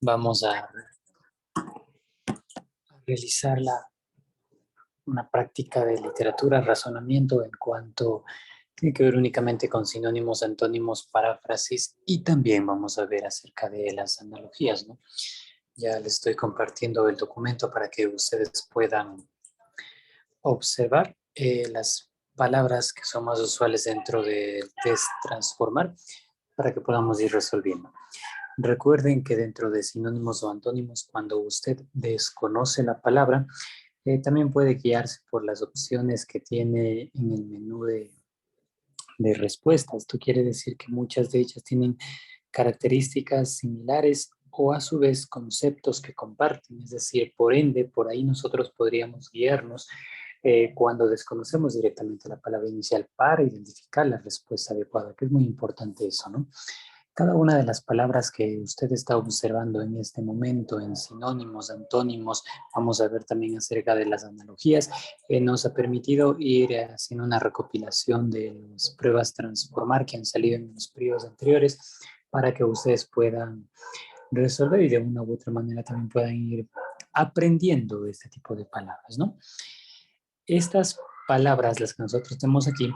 Vamos a realizar una práctica de literatura, razonamiento en cuanto tiene que ver únicamente con sinónimos, antónimos, paráfrasis y también vamos a ver acerca de las analogías, ¿no? Ya les estoy compartiendo el documento para que ustedes puedan observar las palabras que son más usuales dentro del test transformar para que podamos ir resolviendo. Recuerden que dentro de sinónimos o antónimos, cuando usted desconoce la palabra, también puede guiarse por las opciones que tiene en el menú de respuestas. Esto quiere decir que muchas de ellas tienen características similares o a su vez conceptos que comparten. Es decir, por ende, por ahí nosotros podríamos guiarnos cuando desconocemos directamente la palabra inicial para identificar la respuesta adecuada, que es muy importante eso, ¿no? Cada una de las palabras que usted está observando en este momento, en sinónimos, antónimos, vamos a ver también acerca de las analogías, nos ha permitido ir haciendo una recopilación de las pruebas transformar que han salido en los periodos anteriores para que ustedes puedan resolver y de una u otra manera también puedan ir aprendiendo este tipo de palabras, ¿no? Estas palabras, las que nosotros tenemos aquí,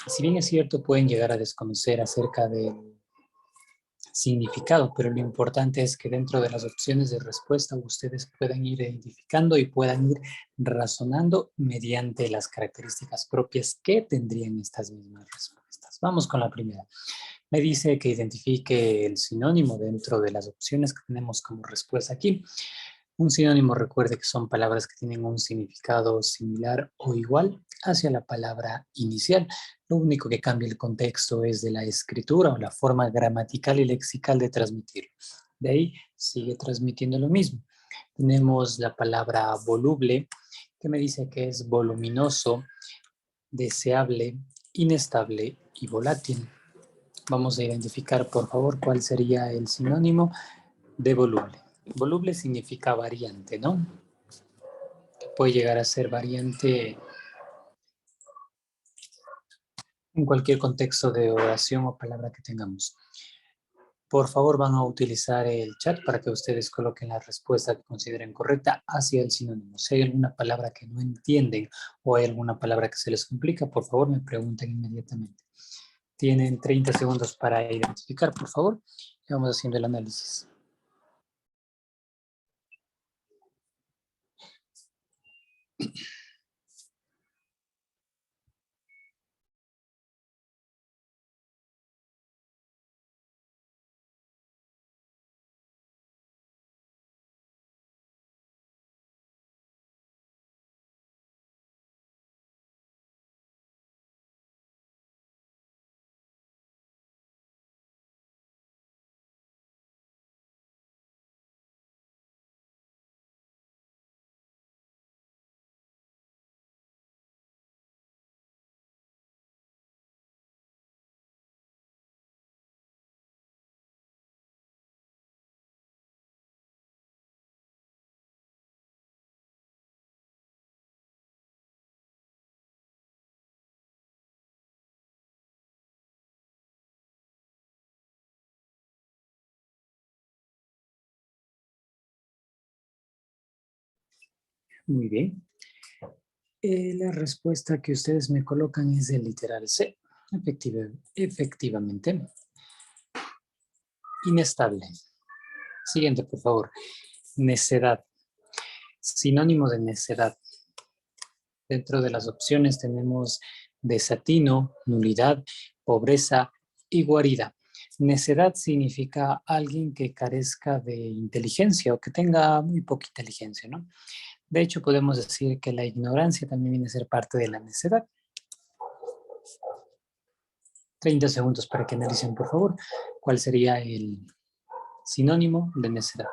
si bien es cierto, pueden llegar a desconocer acerca del significado, pero lo importante es que dentro de las opciones de respuesta ustedes puedan ir identificando y puedan ir razonando mediante las características propias que tendrían estas mismas respuestas. Vamos con la primera. Me dice que identifique el sinónimo dentro de las opciones que tenemos como respuesta aquí. Un sinónimo, recuerde que son palabras que tienen un significado similar o igual hacia la palabra inicial. Lo único que cambia el contexto es de la escritura o la forma gramatical y lexical de transmitirlo. De ahí sigue transmitiendo lo mismo. Tenemos la palabra voluble, que me dice que es voluminoso, deseable, inestable y volátil. Vamos a identificar, por favor, cuál sería el sinónimo de voluble. Voluble significa variante, ¿no? Puede llegar a ser variante en cualquier contexto de oración o palabra que tengamos. Por favor, van a utilizar el chat para que ustedes coloquen la respuesta que consideren correcta hacia el sinónimo. Si hay alguna palabra que no entienden o hay alguna palabra que se les complica, por favor, me pregunten inmediatamente. Tienen 30 segundos para identificar, por favor, y vamos haciendo el análisis. Muy bien. La respuesta que ustedes me colocan es el literal C. Efectivamente. Inestable. Siguiente, por favor. Necedad. Sinónimo de necedad. Dentro de las opciones tenemos desatino, nulidad, pobreza y guarida. Necedad significa alguien que carezca de inteligencia o que tenga muy poca inteligencia, ¿no? De hecho, podemos decir que la ignorancia también viene a ser parte de la necedad. 30 segundos para que analicen, por favor, cuál sería el sinónimo de necedad.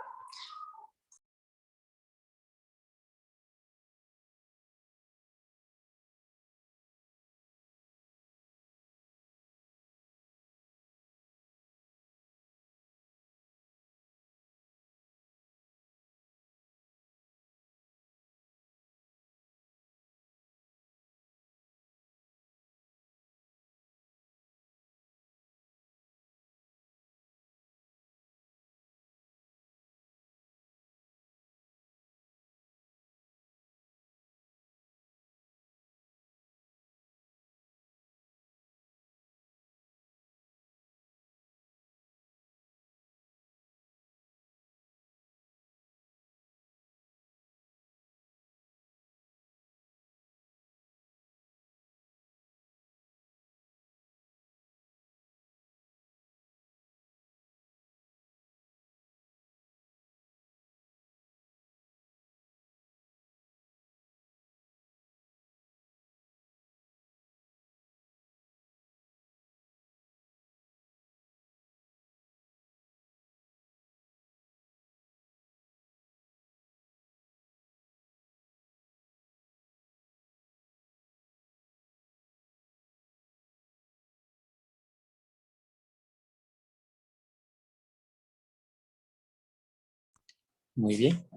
Muy bien.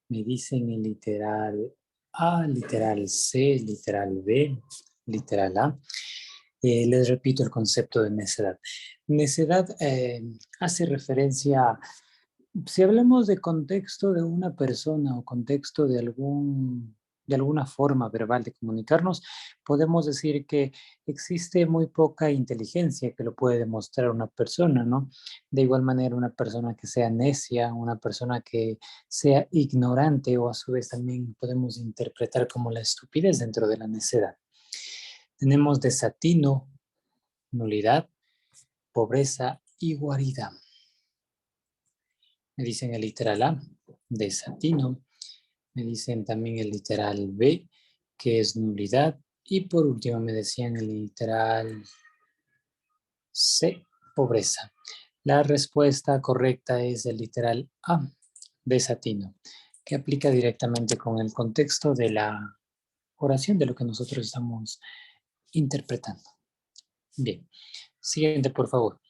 Me dicen el literal A, literal C, literal B, literal A. Les repito el concepto de necedad. Necedad hace referencia, si hablamos de contexto de una persona o contexto de alguna forma verbal de comunicarnos, podemos decir que existe muy poca inteligencia que lo puede demostrar una persona, ¿no? De igual manera, una persona que sea necia, una persona que sea ignorante o a su vez también podemos interpretar como la estupidez dentro de la necedad. Tenemos desatino, nulidad, pobreza y guarida. Me dicen el literal A, desatino. Me dicen también el literal B, que es nulidad. Y por último me decían el literal C, pobreza. La respuesta correcta es el literal A, desatino, que aplica directamente con el contexto de la oración de lo que nosotros estamos interpretando. Bien, siguiente por favor.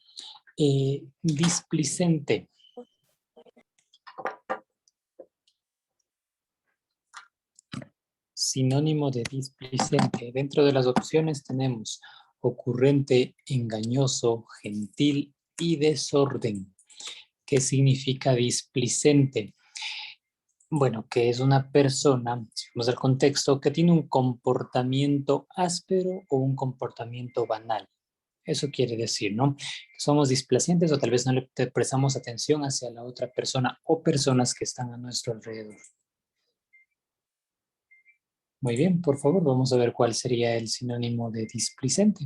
Displicente. Sinónimo de displicente. Dentro de las opciones tenemos ocurrente, engañoso, gentil y desorden. ¿Qué significa displicente? Bueno, que es una persona, si vamos al contexto, que tiene un comportamiento áspero o un comportamiento banal. Eso quiere decir, ¿no? Que somos displacientes o tal vez no le prestamos atención hacia la otra persona o personas que están a nuestro alrededor. Muy bien, por favor, vamos a ver cuál sería el sinónimo de displicente.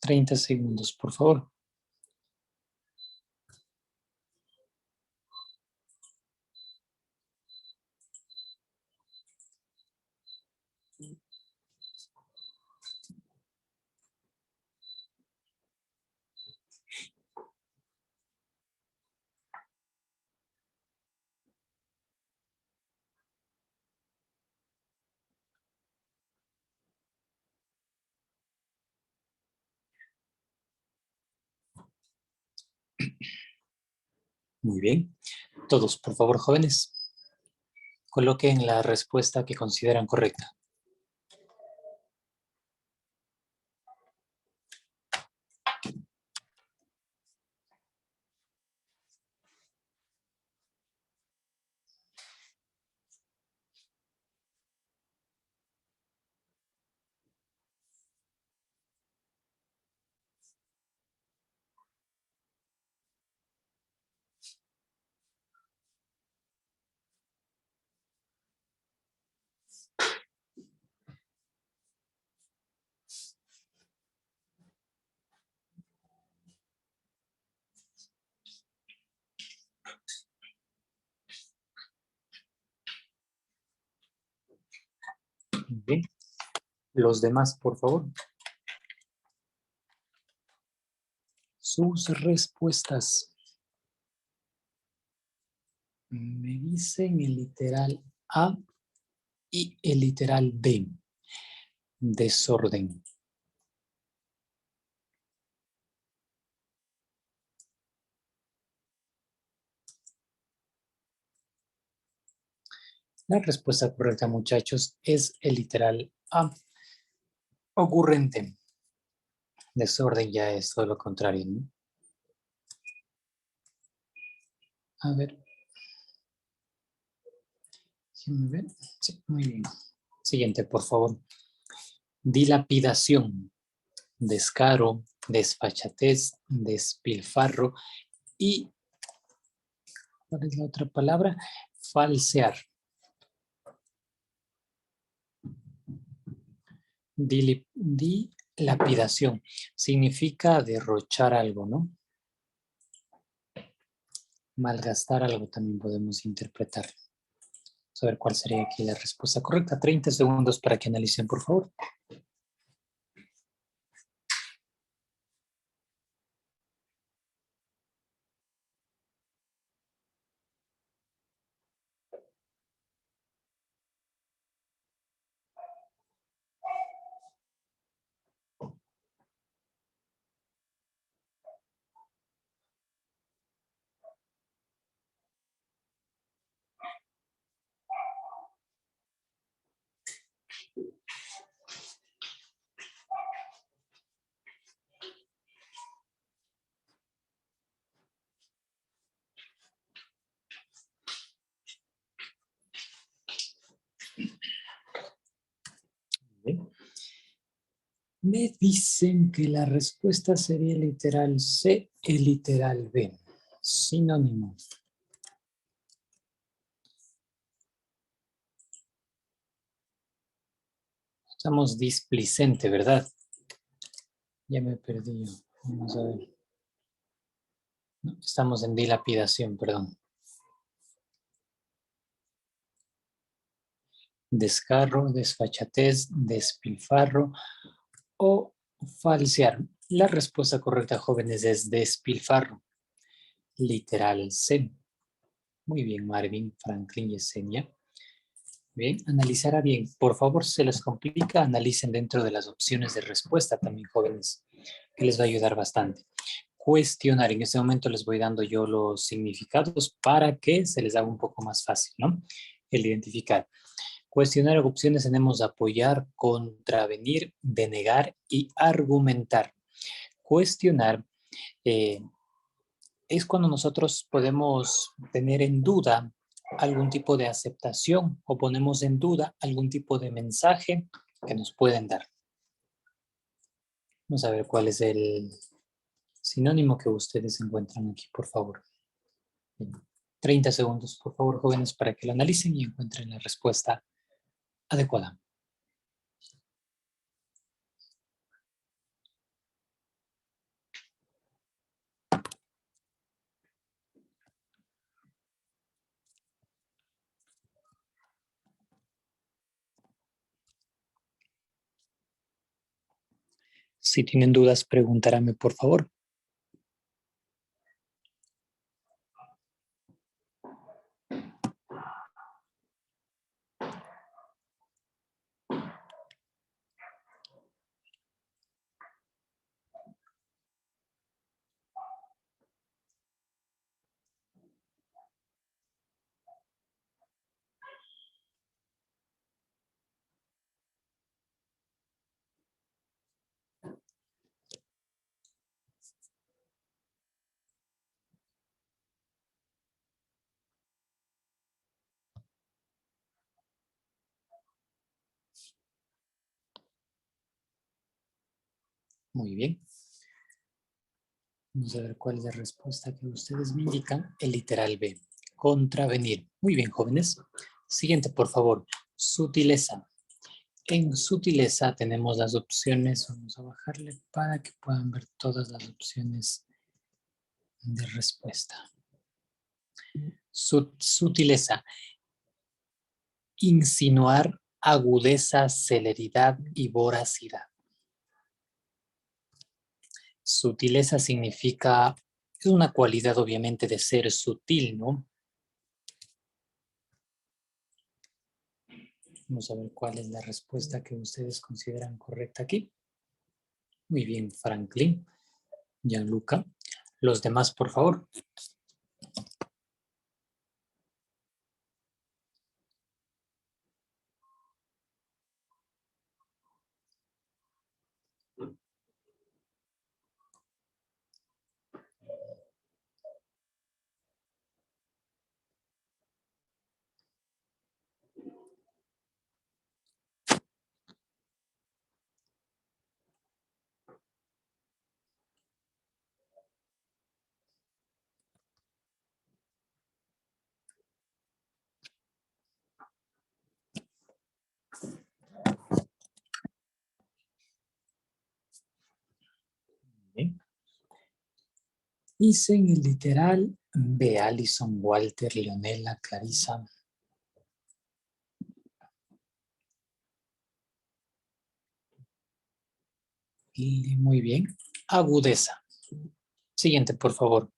30 segundos, por favor. Muy bien. Todos, por favor, jóvenes, coloquen la respuesta que consideran correcta. Muy bien. Los demás, por favor. Sus respuestas. Me dicen el literal A y el literal B. Desorden. La respuesta correcta, muchachos, es el literal A. Ocurrente. Desorden ya es todo lo contrario, ¿no? A ver. Déjenme ver. Sí, muy bien. Siguiente, por favor. Dilapidación. Descaro, desfachatez, despilfarro y, ¿cuál es la otra palabra? Falsear. Dilapidación significa derrochar algo, ¿no? Malgastar algo también podemos interpretar. Vamos a ver cuál sería aquí la respuesta correcta. 30 segundos para que analicen, por favor. Me dicen que la respuesta sería el literal C, el literal B. Sinónimo. Estamos displicente, ¿verdad? Ya me perdí yo. Vamos a ver. No, estamos en dilapidación, perdón. Descarro, desfachatez, despilfarro o falsear. La respuesta correcta, jóvenes, es despilfarro. Literal C. Muy bien, Marvin, Franklin y Yesenia. Bien, analizará bien. Por favor, si se les complica, analicen dentro de las opciones de respuesta también, jóvenes, que les va a ayudar bastante. Cuestionar. En este momento les voy dando yo los significados para que se les haga un poco más fácil, ¿no? El identificar. Cuestionar opciones tenemos apoyar, contravenir, denegar y argumentar. Cuestionar es cuando nosotros podemos tener en duda algún tipo de aceptación o ponemos en duda algún tipo de mensaje que nos pueden dar. Vamos a ver cuál es el sinónimo que ustedes encuentran aquí, por favor. 30 segundos, por favor, jóvenes, para que lo analicen y encuentren la respuesta adecuada. Si tienen dudas, preguntaránme, por favor. Muy bien. Vamos a ver cuál es la respuesta que ustedes me indican. El literal B. Contravenir. Muy bien, jóvenes. Siguiente, por favor. Sutileza. En sutileza tenemos las opciones. Vamos a bajarle para que puedan ver todas las opciones de respuesta. Sutileza. Insinuar agudeza, celeridad y voracidad. Sutileza significa, es una cualidad obviamente de ser sutil, ¿no? Vamos a ver cuál es la respuesta que ustedes consideran correcta aquí. Muy bien, Franklin, Gianluca. Los demás, por favor. Bien. Hice en el literal B. Alison, Walter, Leonela, Clarisa. Y muy bien. Agudeza. Siguiente, por favor.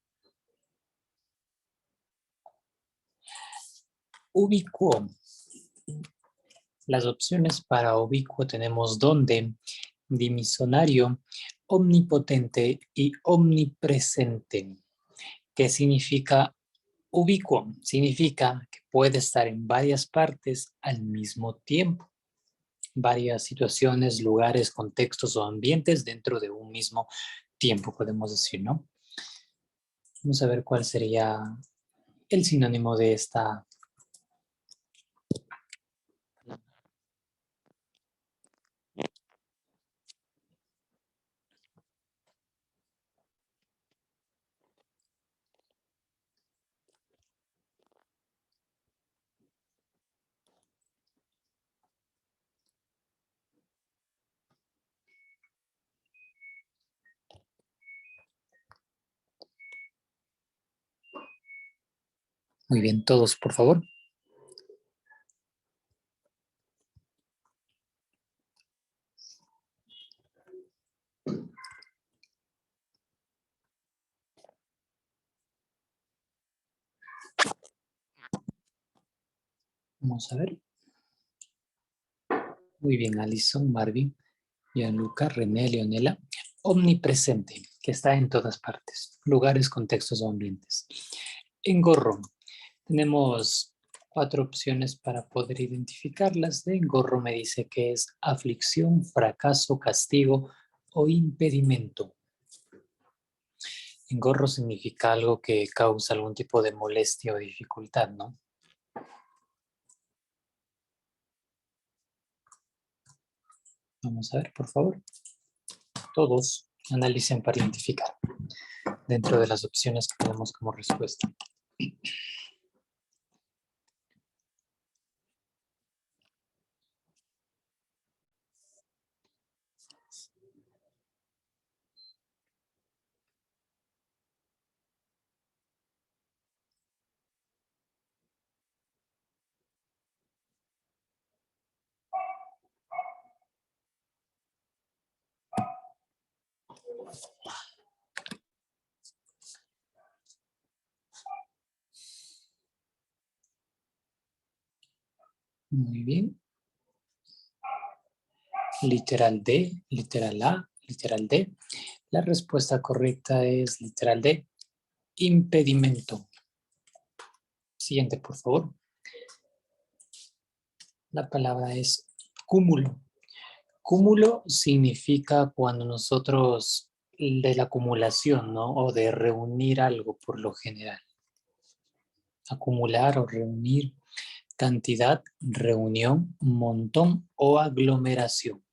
Ubicuo. Las opciones para ubicuo tenemos donde, dimisonario, omnipotente y omnipresente. ¿Qué significa ubicuo? Significa que puede estar en varias partes al mismo tiempo. Varias situaciones, lugares, contextos o ambientes dentro de un mismo tiempo, podemos decir, ¿no? Vamos a ver cuál sería el sinónimo de esta. Muy bien, todos, por favor. Vamos a ver. Muy bien, Alison, Marvin, Gianluca, René, Leonela. Omnipresente, que está en todas partes, lugares, contextos o ambientes. Engorro. Tenemos 4 opciones para poder identificarlas. De engorro me dice que es aflicción, fracaso, castigo o impedimento. Engorro significa algo que causa algún tipo de molestia o dificultad, ¿no? Vamos a ver, por favor. Todos analicen para identificar dentro de las opciones que tenemos como respuesta. Muy bien. Literal D, literal A, literal D. La respuesta correcta es literal D, impedimento. Siguiente, por favor. La palabra es cúmulo. Cúmulo significa cuando nosotros, de la acumulación, ¿no? O de reunir algo por lo general. Acumular o reunir. Cantidad, reunión, montón o aglomeración.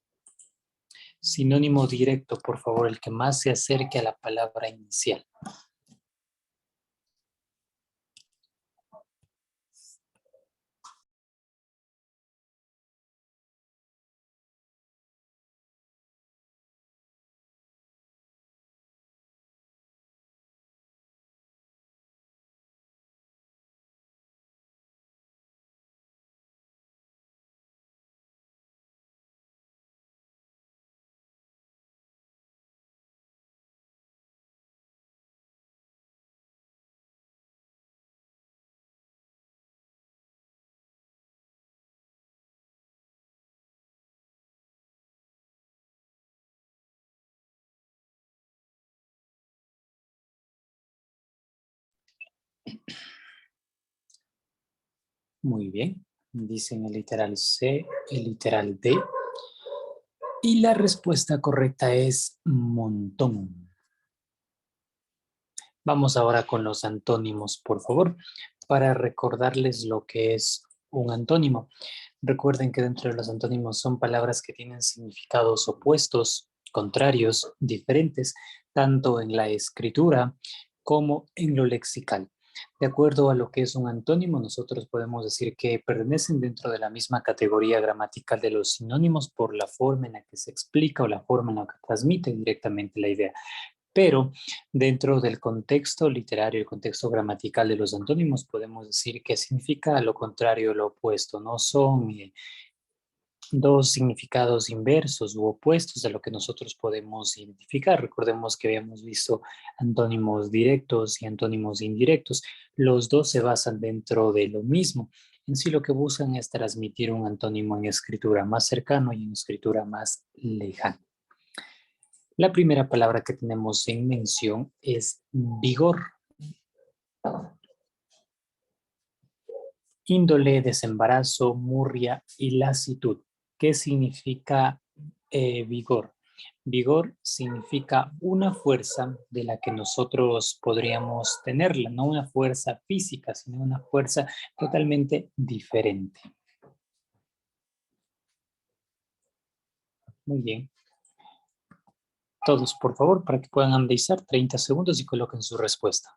Sinónimo directo, por favor, el que más se acerque a la palabra inicial. Muy bien. Dicen el literal C, el literal D. Y la respuesta correcta es montón. Vamos ahora con los antónimos, por favor, para recordarles lo que es un antónimo. Recuerden que dentro de los antónimos son palabras que tienen significados opuestos, contrarios, diferentes, tanto en la escritura como en lo lexical. De acuerdo a lo que es un antónimo, nosotros podemos decir que pertenecen dentro de la misma categoría gramatical de los sinónimos por la forma en la que se explica o la forma en la que transmite directamente la idea. Pero dentro del contexto literario, el contexto gramatical de los antónimos, podemos decir que significa lo contrario, lo opuesto, no son dos significados inversos u opuestos de lo que nosotros podemos identificar. Recordemos que habíamos visto antónimos directos y antónimos indirectos. Los dos se basan dentro de lo mismo. En sí lo que buscan es transmitir un antónimo en escritura más cercano y en escritura más lejana. La primera palabra que tenemos en mención es vigor. Índole, desembarazo, murria y lasitud. ¿Qué significa vigor? Vigor significa una fuerza de la que nosotros podríamos tenerla, no una fuerza física, sino una fuerza totalmente diferente. Muy bien. Todos, por favor, para que puedan analizar 30 segundos y coloquen su respuesta.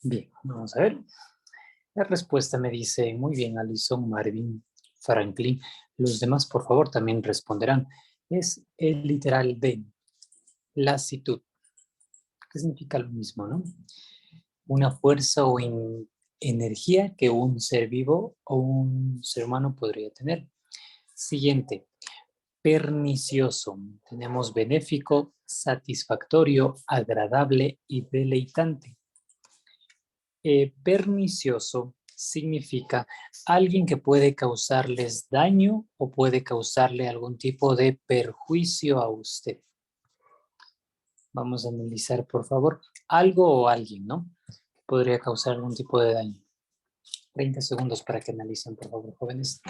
Bien, vamos a ver. La respuesta me dice, muy bien, Alison, Marvin, Franklin. Los demás, por favor, también responderán. Es el literal de lasitud, que significa lo mismo, ¿no? Una fuerza o energía que un ser vivo o un ser humano podría tener. Siguiente, pernicioso. Tenemos benéfico, satisfactorio, agradable y deleitante. Pernicioso significa alguien que puede causarles daño o puede causarle algún tipo de perjuicio a usted. Vamos a analizar, por favor, algo o alguien, ¿no? Podría causar algún tipo de daño. 30 segundos para que analicen, por favor, jóvenes.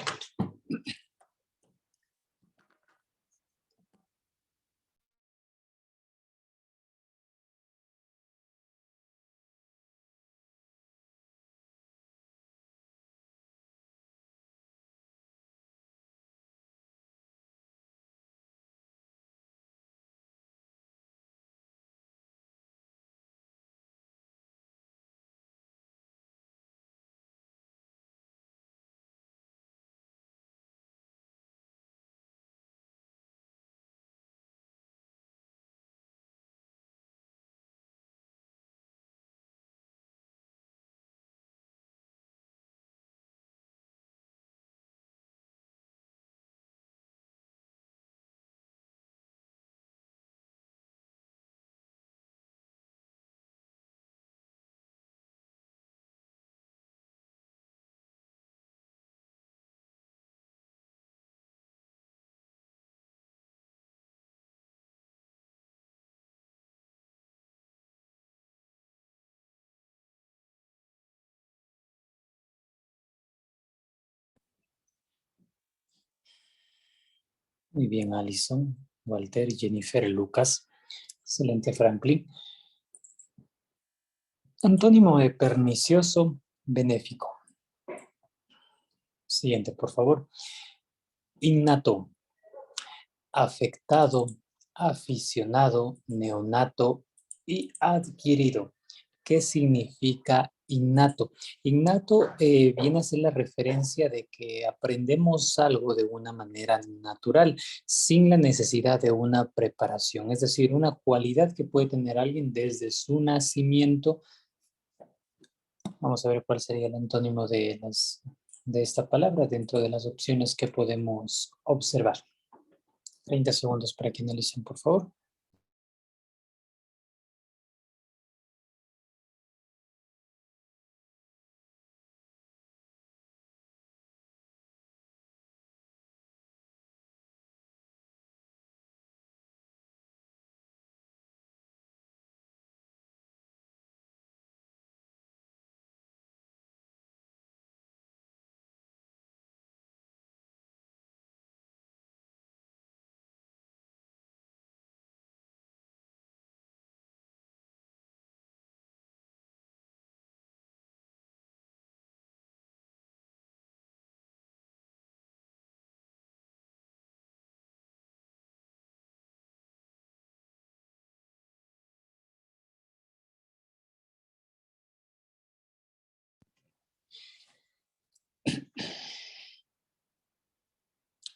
Muy bien, Alison, Walter, Jennifer, Lucas. Excelente, Franklin. Antónimo de pernicioso, benéfico. Siguiente, por favor. Innato, afectado, aficionado, neonato y adquirido. ¿Qué significa innato? Innato viene a ser la referencia de que aprendemos algo de una manera natural, sin la necesidad de una preparación, es decir, una cualidad que puede tener alguien desde su nacimiento. Vamos a ver cuál sería el antónimo de esta palabra dentro de las opciones que podemos observar. 30 segundos para que analicen, por favor.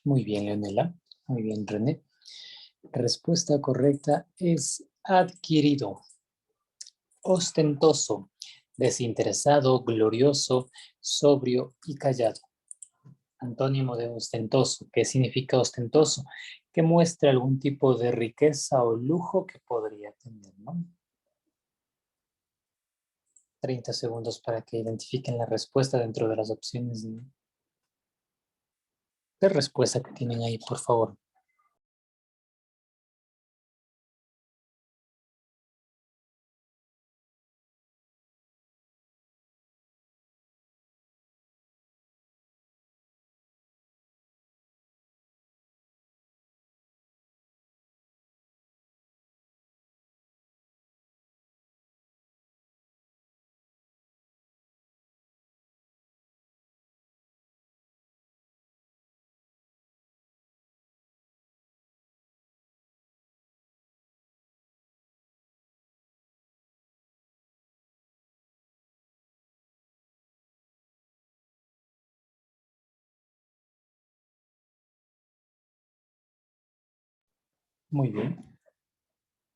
Muy bien, Leonela. Muy bien, René. Respuesta correcta es adquirido. Ostentoso, desinteresado, glorioso, sobrio y callado. Antónimo de ostentoso. ¿Qué significa ostentoso? Que muestra algún tipo de riqueza o lujo que podría tener, ¿no? 30 segundos para que identifiquen la respuesta dentro de las opciones de respuesta que tienen ahí, por favor. Muy bien.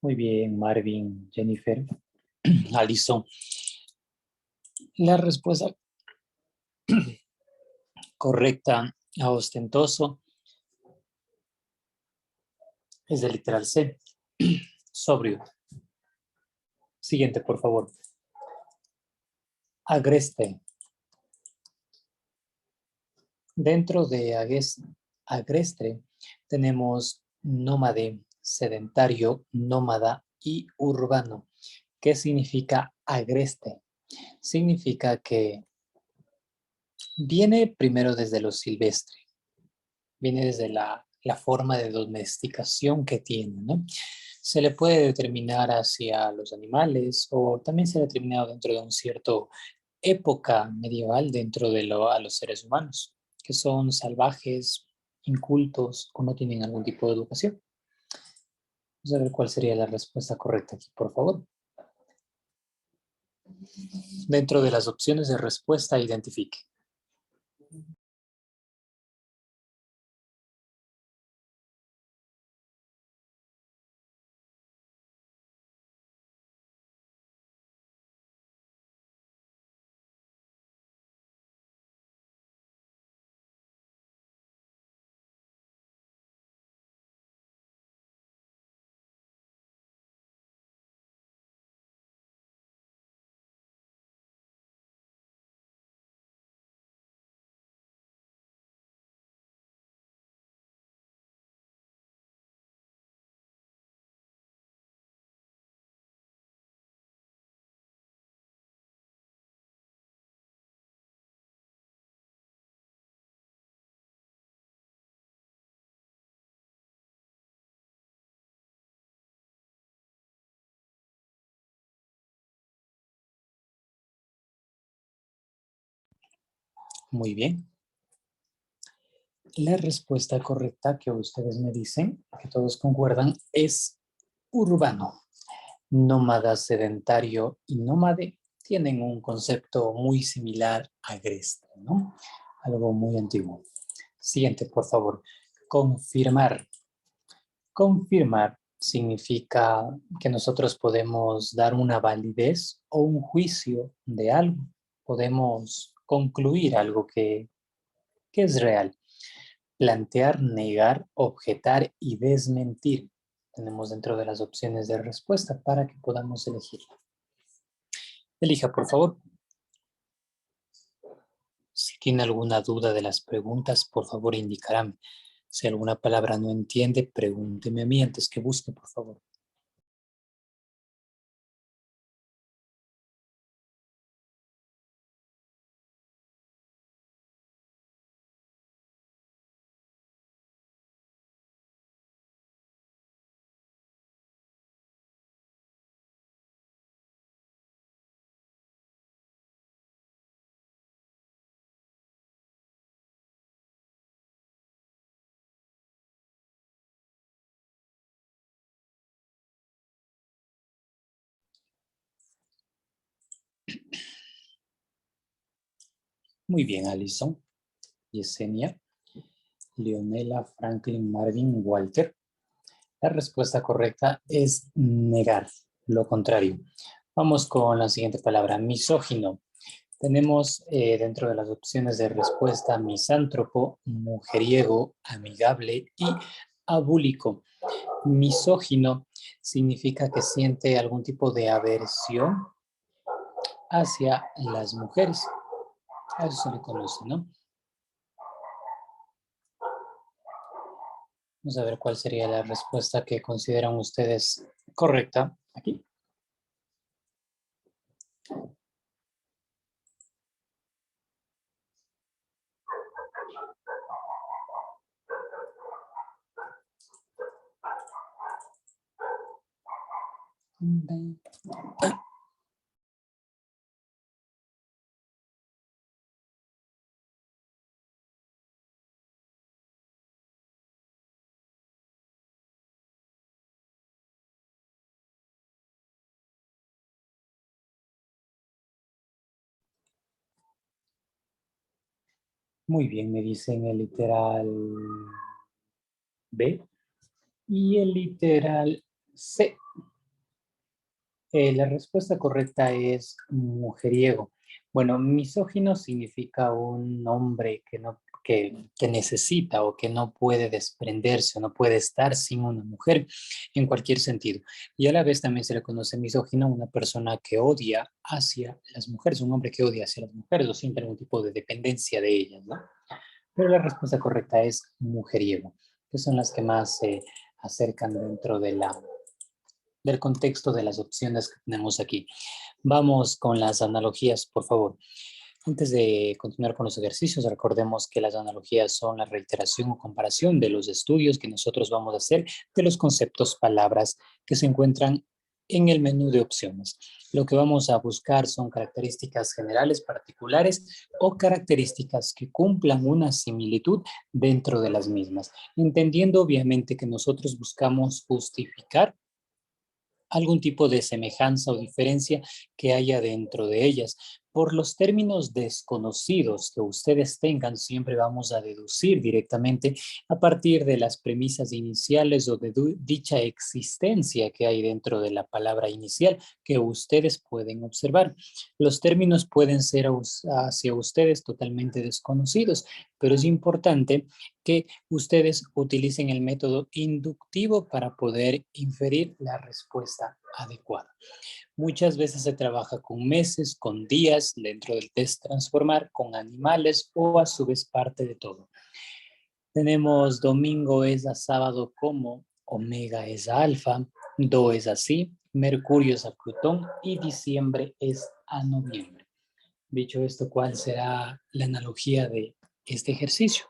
Muy bien, Marvin, Jennifer, Alison. La respuesta correcta a ostentoso es el literal C. Sobrio. Siguiente, por favor. Agreste. Dentro de agreste tenemos nómade, sedentario, nómada y urbano. ¿Qué significa agreste? Significa que viene primero desde lo silvestre, viene desde la forma de domesticación que tiene, ¿no? Se le puede determinar hacia los animales o también se ha determinado dentro de un cierto época medieval dentro de a los seres humanos, que son salvajes, incultos o no tienen algún tipo de educación. Vamos a ver cuál sería la respuesta correcta aquí, por favor. Dentro de las opciones de respuesta, identifique. Muy bien. La respuesta correcta que ustedes me dicen, que todos concuerdan, es urbano. Nómada, sedentario y nómade tienen un concepto muy similar a agreste, ¿no? Algo muy antiguo. Siguiente, por favor. Confirmar. Confirmar significa que nosotros podemos dar una validez o un juicio de algo. Podemos concluir algo que es real. Plantear, negar, objetar y desmentir. Tenemos dentro de las opciones de respuesta para que podamos elegir. Elija, por favor. Si tiene alguna duda de las preguntas, por favor, indicarme. Si alguna palabra no entiende, pregúnteme a mí antes que busque, por favor. Muy bien, Alison, Yesenia, Leonela, Franklin, Marvin, Walter. La respuesta correcta es negar, lo contrario. Vamos con la siguiente palabra, misógino. Tenemos dentro de las opciones de respuesta misántropo, mujeriego, amigable y abúlico. Misógino significa que siente algún tipo de aversión hacia las mujeres. A eso se le conoce, ¿no? Vamos a ver cuál sería la respuesta que consideran ustedes correcta aquí. Muy bien, me dicen el literal B. Y el literal C. La respuesta correcta es mujeriego. Bueno, misógino significa un hombre que necesita o que no puede desprenderse o no puede estar sin una mujer en cualquier sentido. Y a la vez también se le conoce misógino a una persona que odia hacia las mujeres, un hombre que odia hacia las mujeres o siente algún tipo de dependencia de ellas, ¿no? Pero la respuesta correcta es mujeriego, que son las que más se acercan dentro del contexto de las opciones que tenemos aquí. Vamos con las analogías, por favor. Antes de continuar con los ejercicios, recordemos que las analogías son la reiteración o comparación de los estudios que nosotros vamos a hacer de los conceptos, palabras que se encuentran en el menú de opciones. Lo que vamos a buscar son características generales, particulares o características que cumplan una similitud dentro de las mismas, entendiendo obviamente que nosotros buscamos justificar algún tipo de semejanza o diferencia que haya dentro de ellas. Por los términos desconocidos que ustedes tengan, siempre vamos a deducir directamente a partir de las premisas iniciales o de dicha existencia que hay dentro de la palabra inicial que ustedes pueden observar. Los términos pueden ser hacia ustedes totalmente desconocidos, pero es importante que ustedes utilicen el método inductivo para poder inferir la respuesta adecuada. Muchas veces se trabaja con meses, con días dentro del test transformar, con animales o a su vez parte de todo. Tenemos domingo es a sábado como, omega es a alfa, do es así, mercurio es a Plutón y diciembre es a noviembre. Dicho esto, ¿cuál será la analogía de este ejercicio?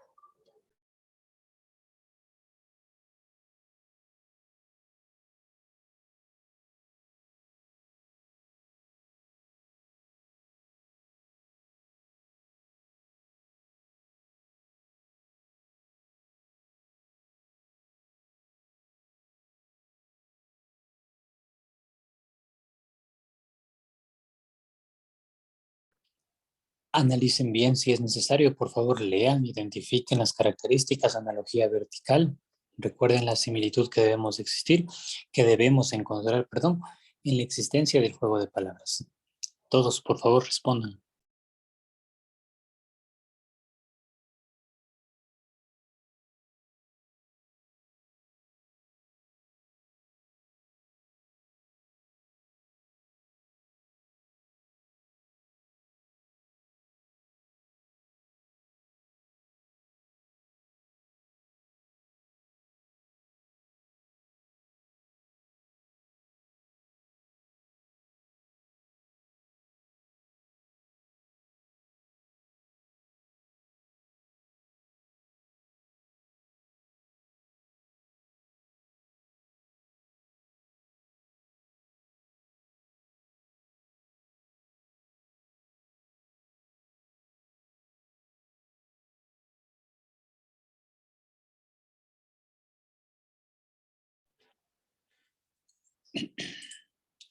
Analicen bien si es necesario, por favor, lean, identifiquen las características, analogía vertical, recuerden la similitud que debemos existir, que debemos encontrar, perdón, en la existencia del juego de palabras. Todos, por favor, respondan.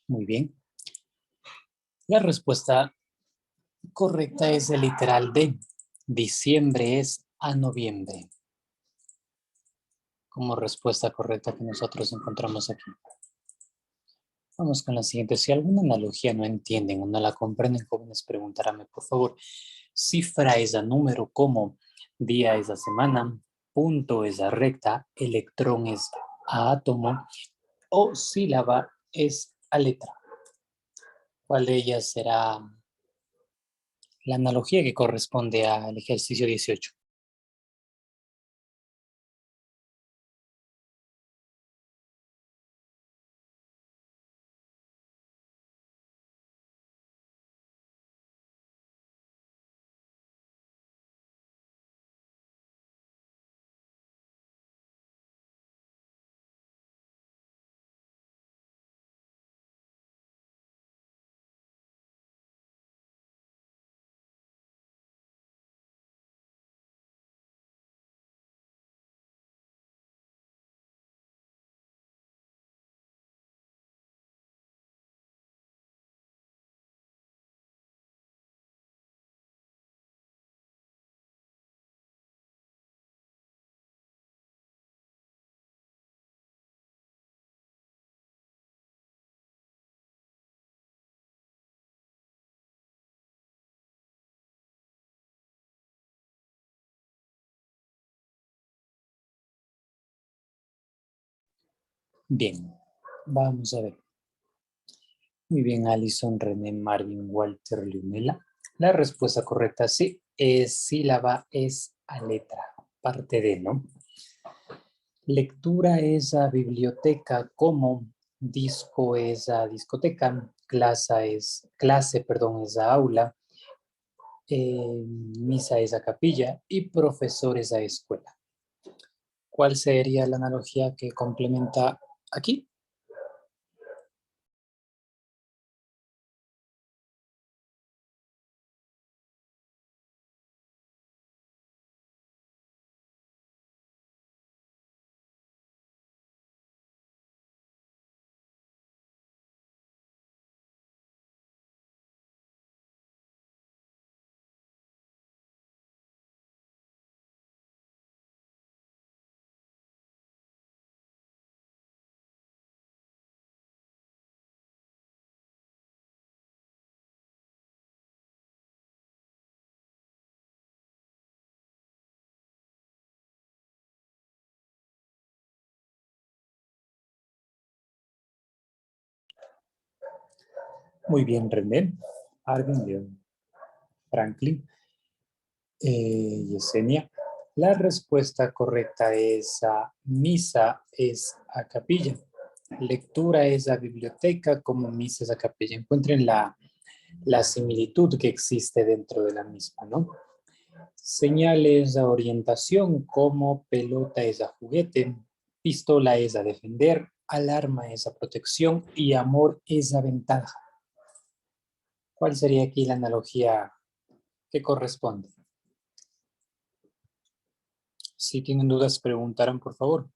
Muy bien. La respuesta correcta es el literal de diciembre es a noviembre, como respuesta correcta que nosotros encontramos aquí. Vamos con la siguiente. Si alguna analogía no entienden o no la comprenden, jóvenes, preguntarme, por favor. Cifra es a número como día es a semana, punto es a recta, electrón es a átomo o sílaba es a letra. ¿Cuál de ellas será la analogía que corresponde al ejercicio 18? Bien, vamos a ver. Muy bien, Alison, René, Marvin, Walter, Leonela. La respuesta correcta sí es sílaba, es a letra, parte de, ¿no? Lectura es a biblioteca, como disco es a discoteca, clase, es a aula, misa es a capilla y profesor es a escuela. ¿Cuál sería la analogía que complementa aquí? Muy bien, René, Arvin, León, Franklin, Yesenia. La respuesta correcta es a misa, es a capilla. Lectura es a biblioteca, como misa es a capilla. Encuentren la similitud que existe dentro de la misma, ¿no? Señales a orientación, como pelota es a juguete, pistola es a defender, alarma es a protección y amor es a ventaja. ¿Cuál sería aquí la analogía que corresponde? Si tienen dudas, preguntaran, por favor.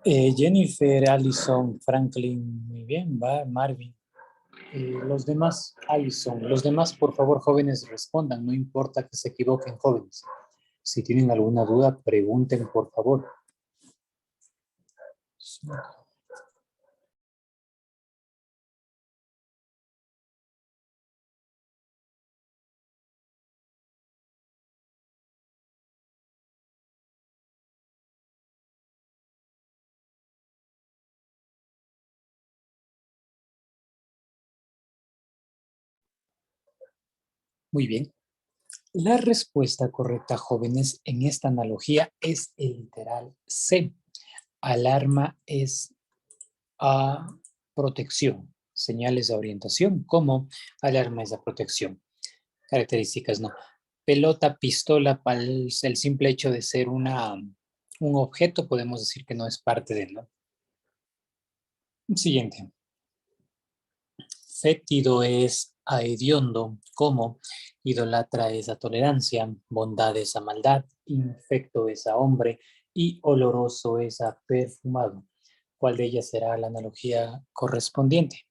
Jennifer, Allison, Franklin, muy bien, va, Marvin. Los demás, Allison, los demás, por favor, jóvenes, respondan, no importa que se equivoquen, jóvenes. Si tienen alguna duda, pregunten, por favor. Muy bien. La respuesta correcta, jóvenes, en esta analogía es el literal C. Alarma es a protección. Señales de orientación, como alarma es a protección. Características, no. Pelota, pistola, el simple hecho de ser un objeto, podemos decir que no es parte de él, ¿no? Siguiente. Fétido es a hediondo, como idolatra es a tolerancia, bondad es a maldad, infecto es a hombre y oloroso es a perfumado. ¿Cuál de ellas será la analogía correspondiente?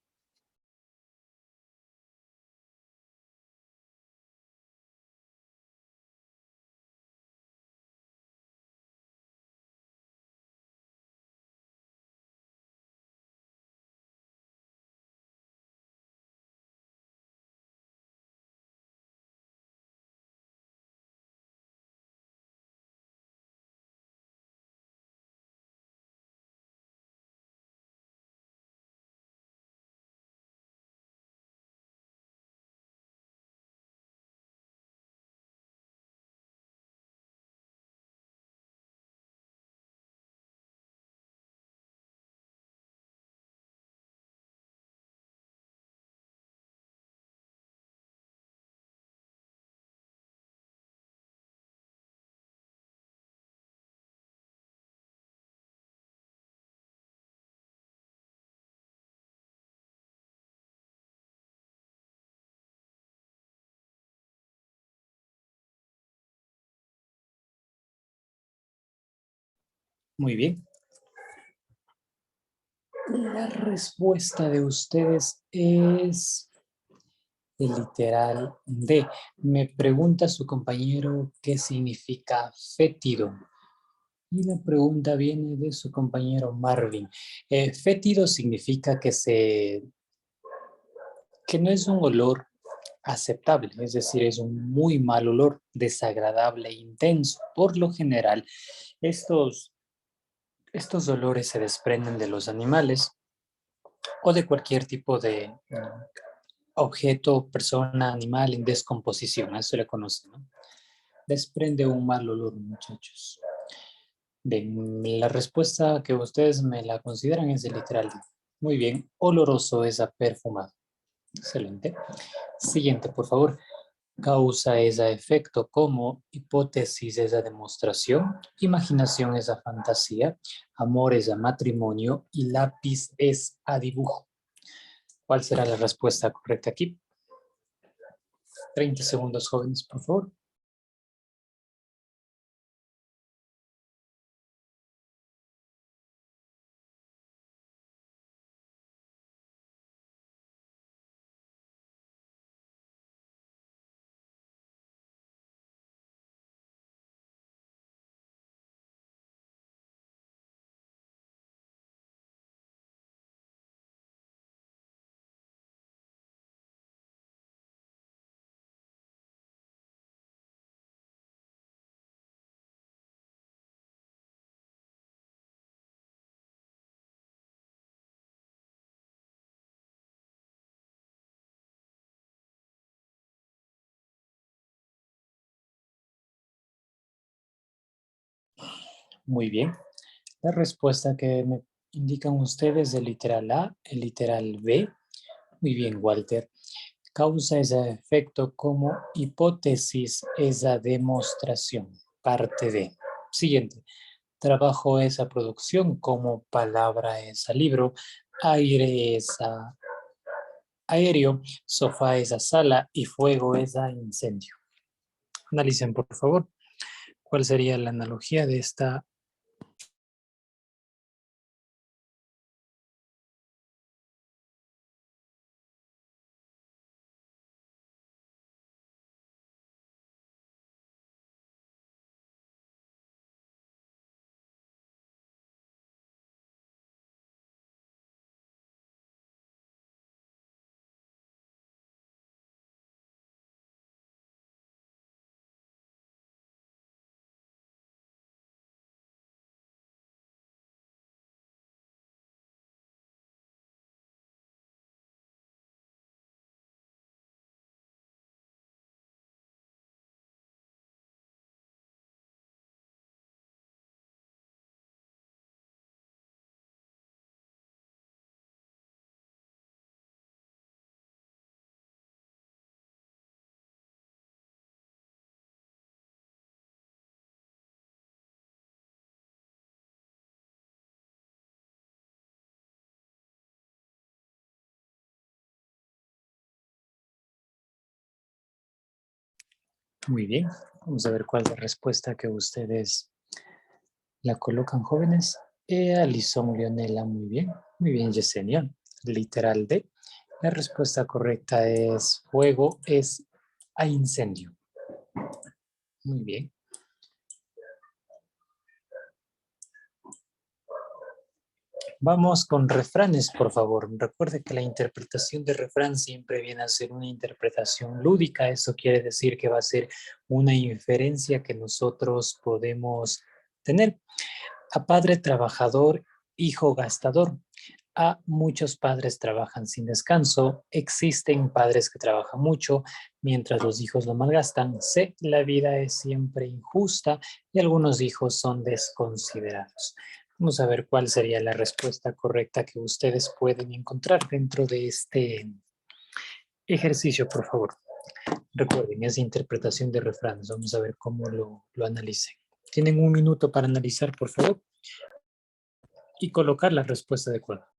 Muy bien. La respuesta de ustedes es el literal D. Me pregunta su compañero qué significa fétido. Y la pregunta viene de su compañero Marvin. Fétido significa que no es un olor aceptable, es decir, es un muy mal olor, desagradable e intenso. Por lo general, estos, estos olores se desprenden de los animales o de cualquier tipo de objeto, persona, animal en descomposición, a eso le conoce, ¿no? Desprende un mal olor, muchachos. Bien, la respuesta que ustedes me la consideran es el literal. Muy bien, oloroso es a perfumado. Excelente. Siguiente, por favor. Causa es a efecto como, hipótesis es a demostración, imaginación es a fantasía, amor es a matrimonio y lápiz es a dibujo. ¿Cuál será la respuesta correcta aquí? 30 segundos, jóvenes, por favor. Muy bien. La respuesta que me indican ustedes el literal A, el literal B. Muy bien, Walter. Causa es a efecto como hipótesis es a demostración. Parte D. Siguiente. Trabajo es a producción como palabra es a libro. Aire es a aéreo. Sofá es a sala y fuego es a incendio. Analicen, por favor, cuál sería la analogía de esta. Muy bien. Vamos a ver cuál es la respuesta que ustedes la colocan, jóvenes. Alison Leonela, muy bien. Muy bien, Yesenia. Literal D. La respuesta correcta es fuego es a incendio. Muy bien. Vamos con refranes, por favor. Recuerde que la interpretación de refrán siempre viene a ser una interpretación lúdica. Eso quiere decir que va a ser una inferencia que nosotros podemos tener. A padre trabajador, hijo gastador. A muchos padres trabajan sin descanso. Existen padres que trabajan mucho mientras los hijos lo malgastan. C, la vida es siempre injusta y algunos hijos son desconsiderados. Vamos a ver cuál sería la respuesta correcta que ustedes pueden encontrar dentro de este ejercicio, por favor. Recuerden, es interpretación de refranes. Vamos a ver cómo lo analicen. Tienen un minuto para analizar, por favor, y colocar la respuesta adecuada.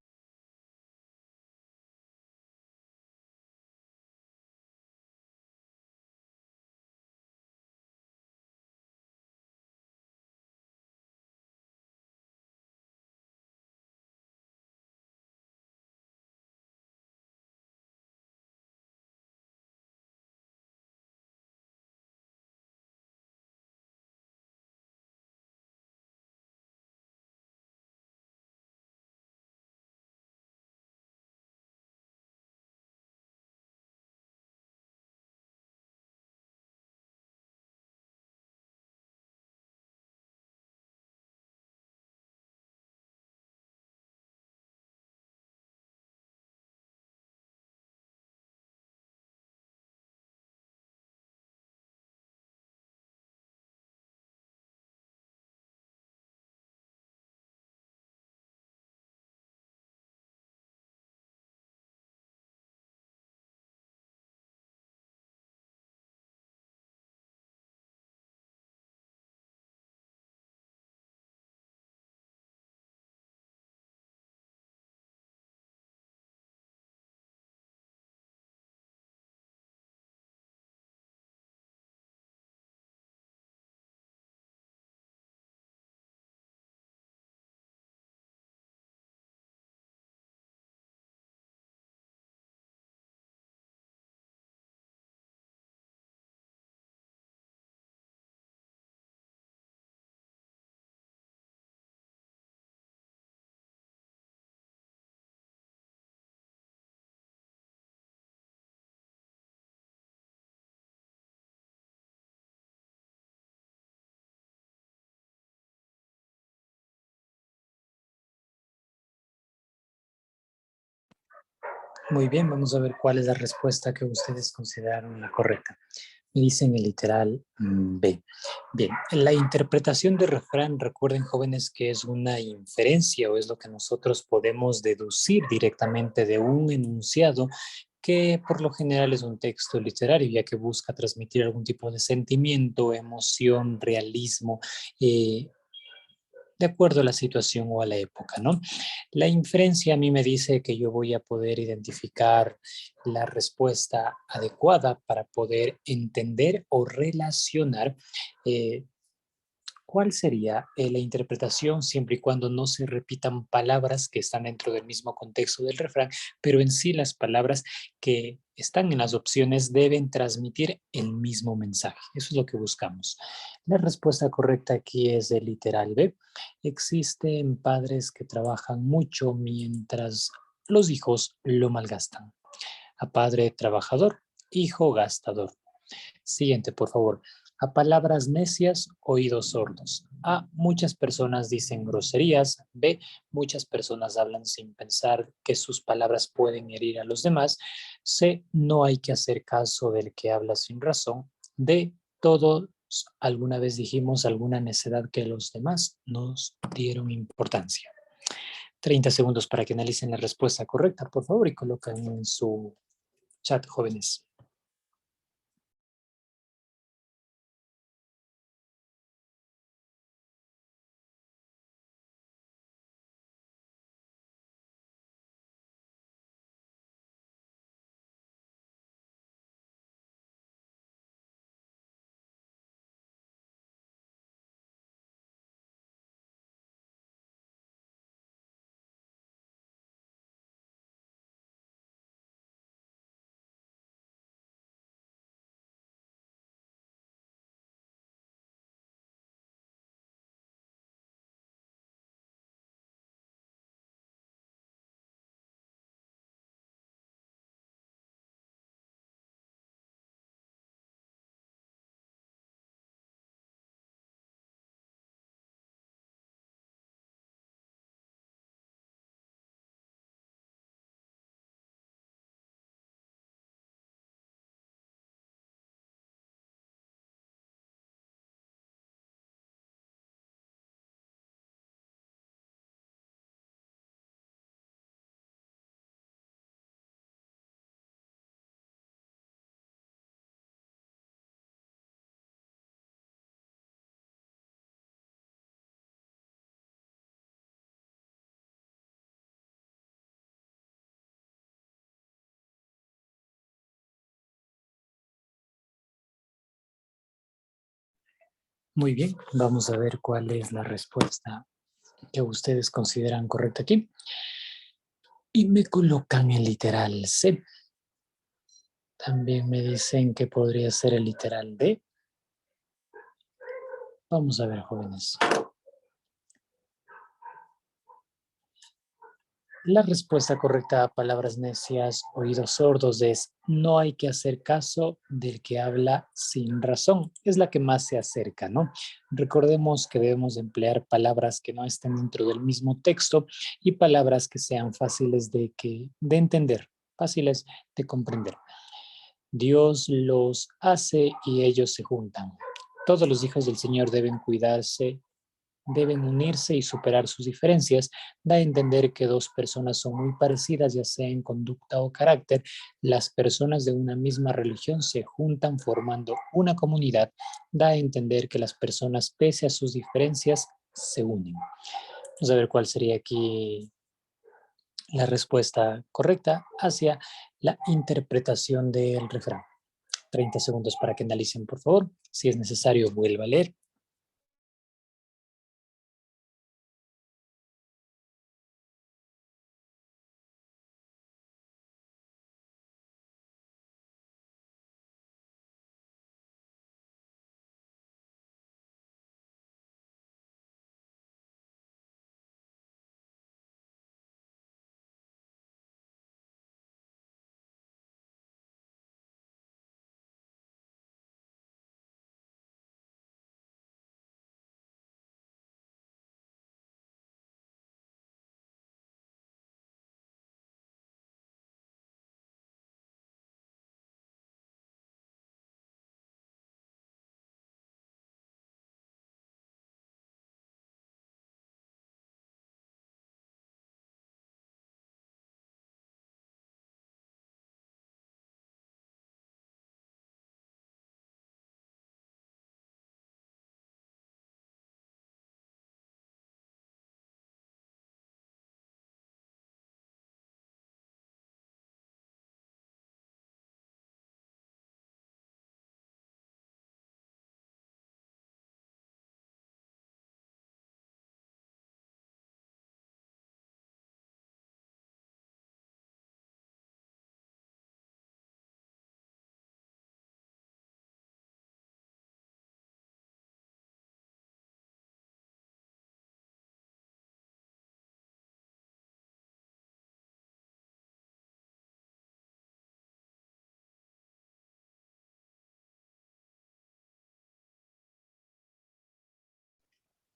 Muy bien, vamos a ver cuál es la respuesta que ustedes consideraron la correcta. Me dicen el literal B. Bien, la interpretación de refrán, recuerden jóvenes que es una inferencia o es lo que nosotros podemos deducir directamente de un enunciado que por lo general es un texto literario, ya que busca transmitir algún tipo de sentimiento, emoción, realismo, eh, de acuerdo a la situación o a la época, ¿no? La inferencia a mí me dice que yo voy a poder identificar la respuesta adecuada para poder entender o relacionar eh, cuál sería la interpretación siempre y cuando no se repitan palabras que están dentro del mismo contexto del refrán, pero en sí las palabras que están en las opciones deben transmitir el mismo mensaje. Eso es lo que buscamos. La respuesta correcta aquí es el literal B. Existen padres que trabajan mucho mientras los hijos lo malgastan. A padre trabajador, hijo gastador. Siguiente, por favor. A palabras necias, oídos sordos. A, muchas personas dicen groserías. B, muchas personas hablan sin pensar que sus palabras pueden herir a los demás. C, no hay que hacer caso del que habla sin razón. D, todos alguna vez dijimos alguna necedad que los demás nos dieron importancia. 30 segundos para que analicen la respuesta correcta, por favor, y colocan en su chat, jóvenes. Muy bien, vamos a ver cuál es la respuesta que ustedes consideran correcta aquí. Y me colocan el literal C. También me dicen que podría ser el literal D. Vamos a ver, jóvenes. La respuesta correcta a palabras necias, oídos sordos es no hay que hacer caso del que habla sin razón. Es la que más se acerca, ¿no? Recordemos que debemos emplear palabras que no estén dentro del mismo texto y palabras que sean fáciles de entender, fáciles de comprender. Dios los hace y ellos se juntan. Todos los hijos del Señor deben cuidarse, deben unirse y superar sus diferencias. Da a entender que dos personas son muy parecidas, ya sea en conducta o carácter. Las personas de una misma religión se juntan formando una comunidad. Da a entender que las personas, pese a sus diferencias, se unen. Vamos a ver cuál sería aquí la respuesta correcta hacia la interpretación del refrán. 30 segundos para que analicen, por favor. Si es necesario, vuelva a leer.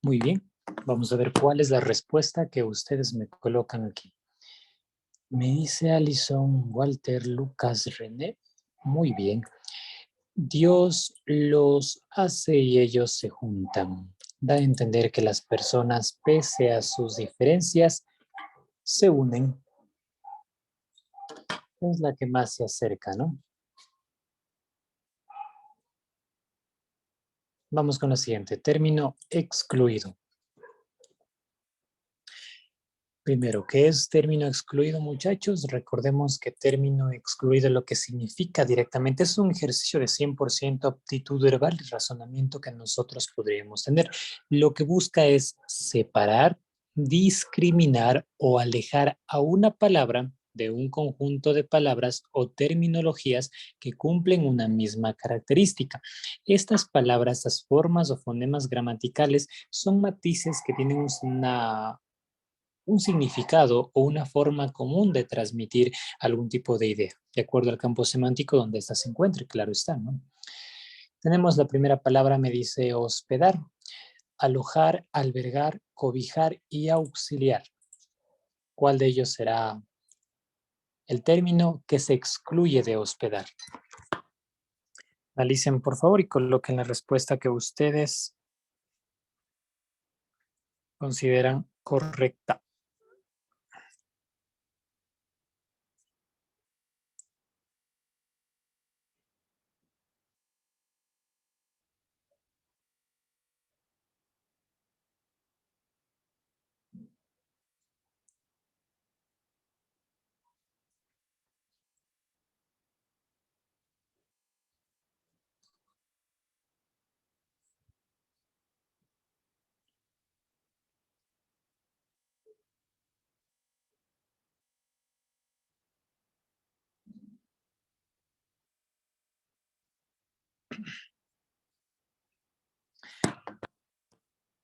Muy bien. Vamos a ver cuál es la respuesta que ustedes me colocan aquí. Me dice Alison, Walter, Lucas, René. Muy bien. Dios los hace y ellos se juntan. Da a entender que las personas, pese a sus diferencias, se unen. Es la que más se acerca, ¿no? Vamos con la siguiente. Término excluido. Primero, ¿qué es término excluido, muchachos? Recordemos que término excluido lo que significa directamente es un ejercicio de 100% aptitud verbal y razonamiento que nosotros podríamos tener. Lo que busca es separar, discriminar o alejar a una palabra de un conjunto de palabras o terminologías que cumplen una misma característica. Estas palabras, estas formas o fonemas gramaticales son matices que tienen un significado o una forma común de transmitir algún tipo de idea, de acuerdo al campo semántico donde ésta se encuentre, claro está, ¿no? Tenemos la primera palabra, me dice hospedar, alojar, albergar, cobijar y auxiliar. ¿Cuál de ellos será el término que se excluye de hospedar? Analicen, por favor, y coloquen la respuesta que ustedes consideran correcta.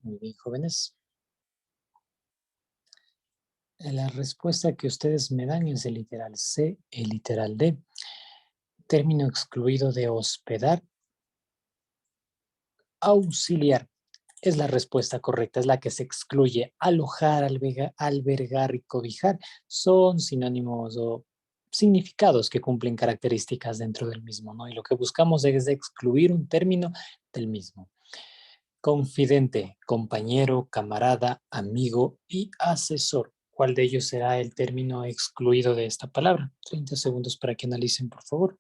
Muy bien, jóvenes. La respuesta que ustedes me dan es el literal C, el literal D. Término excluido de hospedar, auxiliar. Es la respuesta correcta, es la que se excluye. Alojar, albergar y cobijar son sinónimos o significados que cumplen características dentro del mismo, ¿no? Y lo que buscamos es excluir un término del mismo. Confidente, compañero, camarada, amigo y asesor. ¿Cuál de ellos será el término excluido de esta palabra? 30 segundos para que analicen, por favor.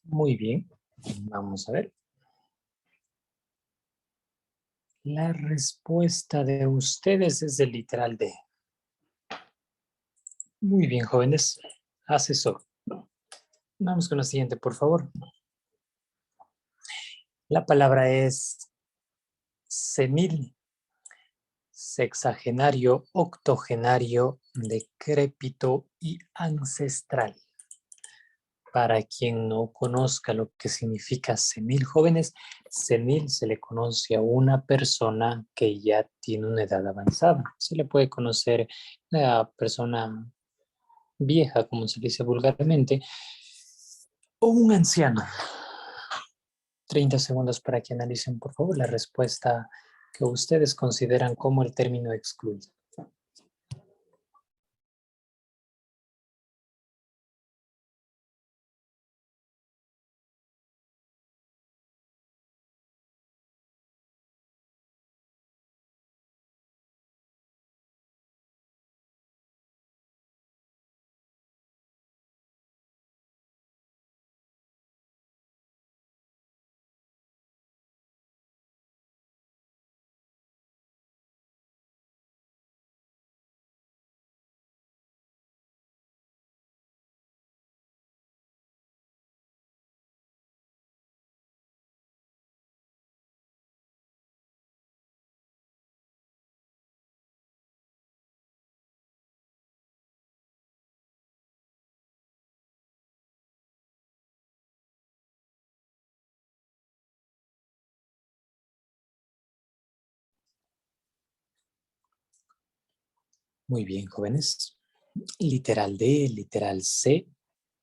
Muy bien, vamos a ver. La respuesta de ustedes es el literal D. Muy bien, jóvenes. Asesor. Vamos con la siguiente, por favor. La palabra es senil, sexagenario, octogenario, decrépito y ancestral. Para quien no conozca lo que significa senil, jóvenes, senil se le conoce a una persona que ya tiene una edad avanzada. Se le puede conocer a persona vieja, como se dice vulgarmente, o un anciano. 30 segundos para que analicen, por favor, la respuesta que ustedes consideran como el término excluido. Muy bien, jóvenes. Literal D, literal C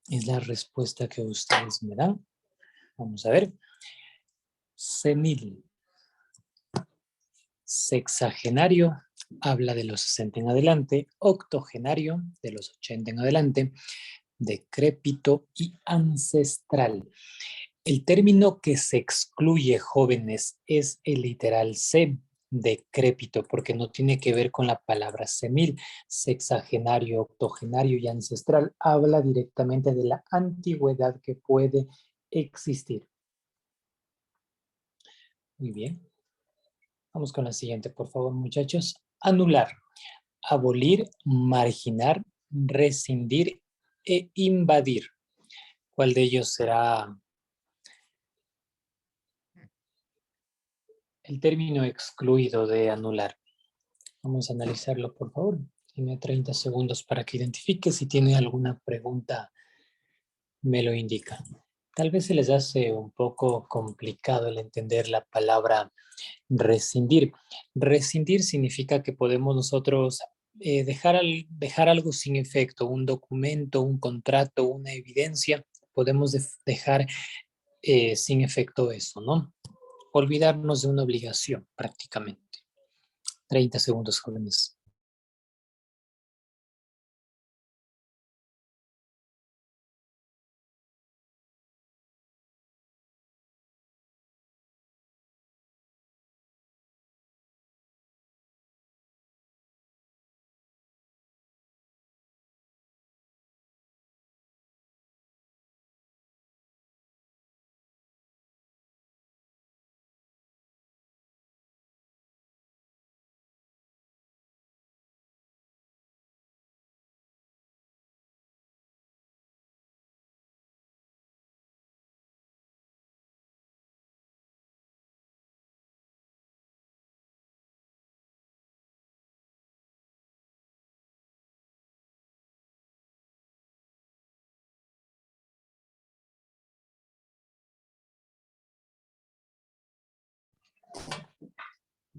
es la respuesta que ustedes me dan. Vamos a ver. Senil. Sexagenario habla de los 60 en adelante. Octogenario de los 80 en adelante. Decrépito y ancestral. El término que se excluye, jóvenes, es el literal C, decrépito, porque no tiene que ver con la palabra senil. Sexagenario, octogenario y ancestral habla directamente de la antigüedad que puede existir. Muy bien. Vamos con la siguiente, por favor, muchachos. Anular, abolir, marginar, rescindir e invadir. ¿Cuál de ellos será el término excluido de anular? Vamos a analizarlo, por favor. Tiene 30 segundos para que identifique. Si tiene alguna pregunta, me lo indica. Tal vez se les hace un poco complicado el entender la palabra rescindir. Rescindir significa que podemos nosotros dejar algo sin efecto, un documento, un contrato, una evidencia. Podemos dejar sin efecto eso, ¿no? Olvidarnos de una obligación prácticamente. 30 segundos, jóvenes.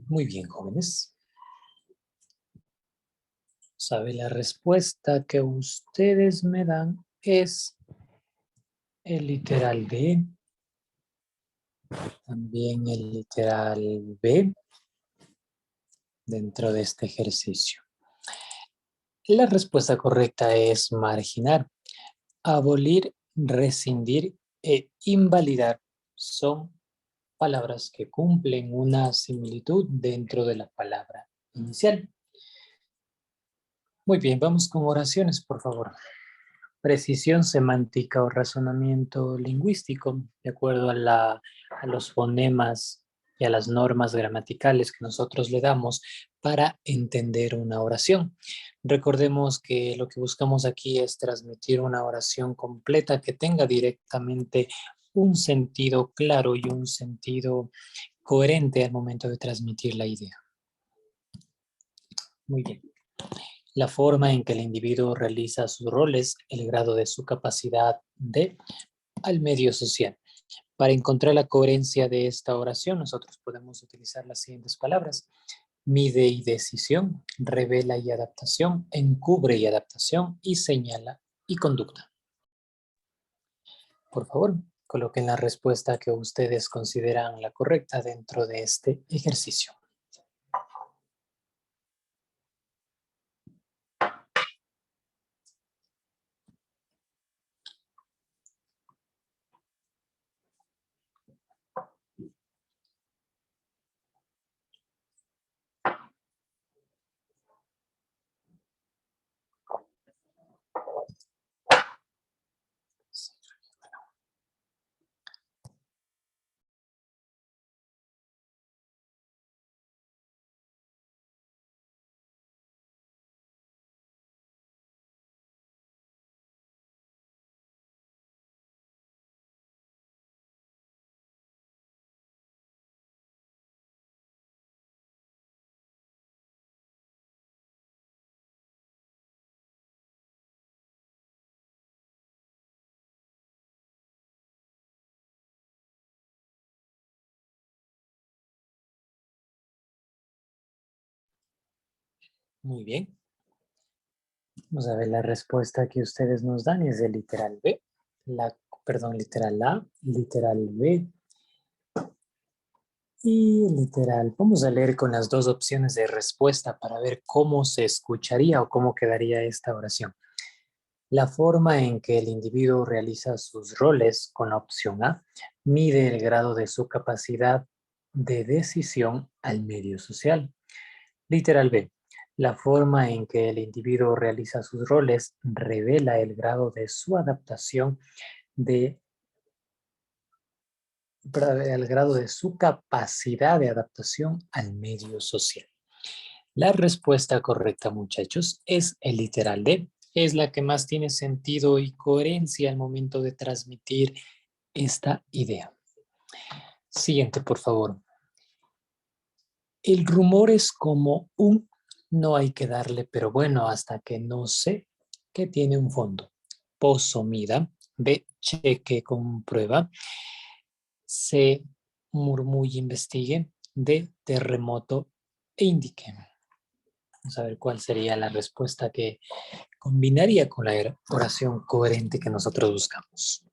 Muy bien, jóvenes. ¿Sabe? La respuesta que ustedes me dan es el literal D, también el literal B dentro de este ejercicio. La respuesta correcta es marginar, abolir, rescindir e invalidar. Son palabras que cumplen una similitud dentro de la palabra inicial. Muy bien, vamos con oraciones, por favor. Precisión semántica o razonamiento lingüístico, de acuerdo a los fonemas y a las normas gramaticales que nosotros le damos para entender una oración. Recordemos que lo que buscamos aquí es transmitir una oración completa que tenga directamente un sentido claro y un sentido coherente al momento de transmitir la idea. Muy bien. La forma en que el individuo realiza sus roles, el grado de su capacidad de al medio social. Para encontrar la coherencia de esta oración, nosotros podemos utilizar las siguientes palabras. Mide y decisión, revela y adaptación, encubre y adaptación y señala y conducta. Por favor, coloquen la respuesta que ustedes consideran la correcta dentro de este ejercicio. Muy bien. Vamos a ver la respuesta que ustedes nos dan es el literal B. Literal A, literal B y literal. Vamos a leer con las dos opciones de respuesta para ver cómo se escucharía o cómo quedaría esta oración. La forma en que el individuo realiza sus roles con la opción A mide el grado de su capacidad de decisión al medio social. Literal B. La forma en que el individuo realiza sus roles revela el grado de su adaptación el grado de su capacidad de adaptación al medio social. La respuesta correcta, muchachos, es el literal D. Es la que más tiene sentido y coherencia al momento de transmitir esta idea. Siguiente, por favor. El rumor es como un no hay que darle, pero bueno, hasta que no sé que tiene un fondo. Pozo mida, B, cheque, comprueba, C, murmulle, investigue, D, terremoto e indique. Vamos a ver cuál sería la respuesta que combinaría con la oración coherente que nosotros buscamos.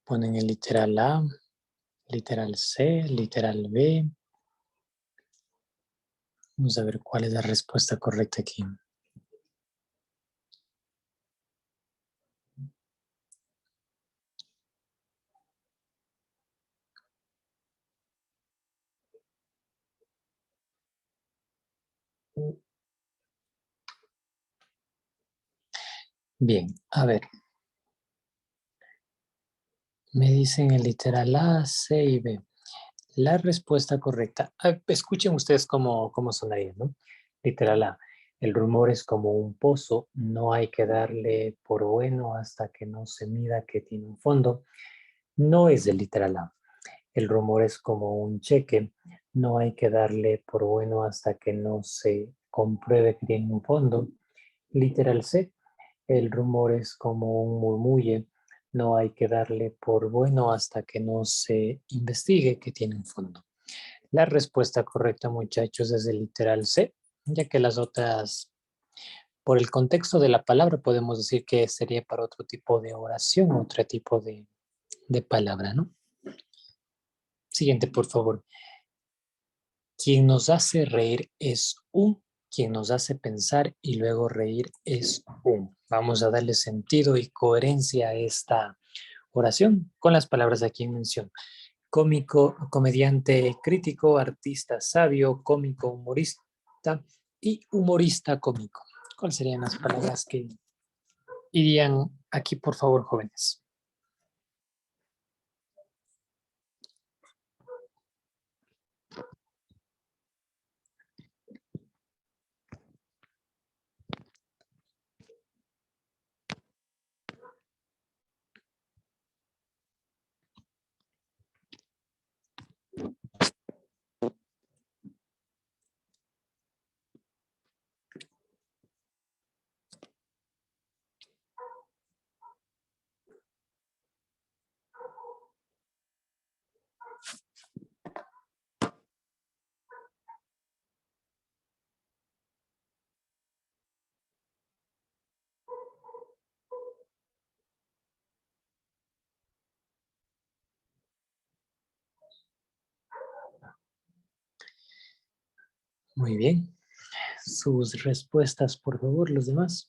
Ponen el literal A, literal C, literal B. Vamos a ver cuál es la respuesta correcta aquí. Bien, a ver. Me dicen el literal A, C y B. La respuesta correcta. Escuchen ustedes cómo sonaría, ¿no? Literal A. El rumor es como un pozo, no hay que darle por bueno hasta que no se mida que tiene un fondo. No es el literal A. El rumor es como un cheque, no hay que darle por bueno hasta que no se compruebe que tiene un fondo. Literal C. El rumor es como un murmulle, no hay que darle por bueno hasta que no se investigue que tiene un fondo. La respuesta correcta, muchachos, es el literal C, ya que las otras, por el contexto de la palabra, podemos decir que sería para otro tipo de oración, otro tipo de palabra, ¿no? Siguiente, por favor. Quien nos hace reír es un, quien nos hace pensar y luego reír es un. Vamos a darle sentido y coherencia a esta oración con las palabras aquí en mención. Cómico, comediante crítico, artista sabio, cómico humorista y humorista cómico. ¿Cuáles serían las palabras que irían aquí, por favor, jóvenes? Muy bien. Sus respuestas, por favor, los demás.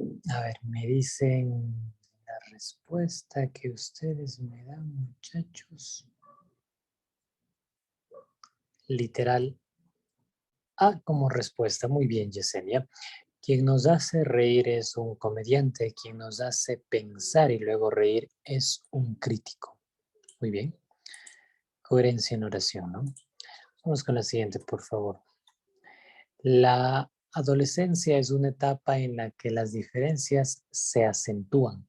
A ver, me dicen la respuesta que ustedes me dan, muchachos. Literal A como respuesta. Muy bien, Yesenia. Quien nos hace reír es un comediante, quien nos hace pensar y luego reír es un crítico. Muy bien. Coherencia en oración, ¿no? Vamos con la siguiente, por favor. La adolescencia es una etapa en la que las diferencias se acentúan.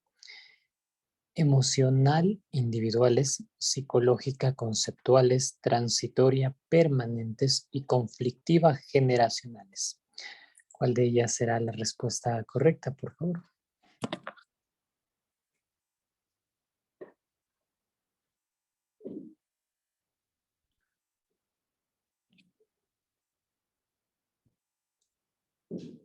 Emocional, individuales, psicológica, conceptuales, transitoria, permanentes y conflictiva, generacionales. ¿Cuál de ellas será la respuesta correcta, por favor? Sí.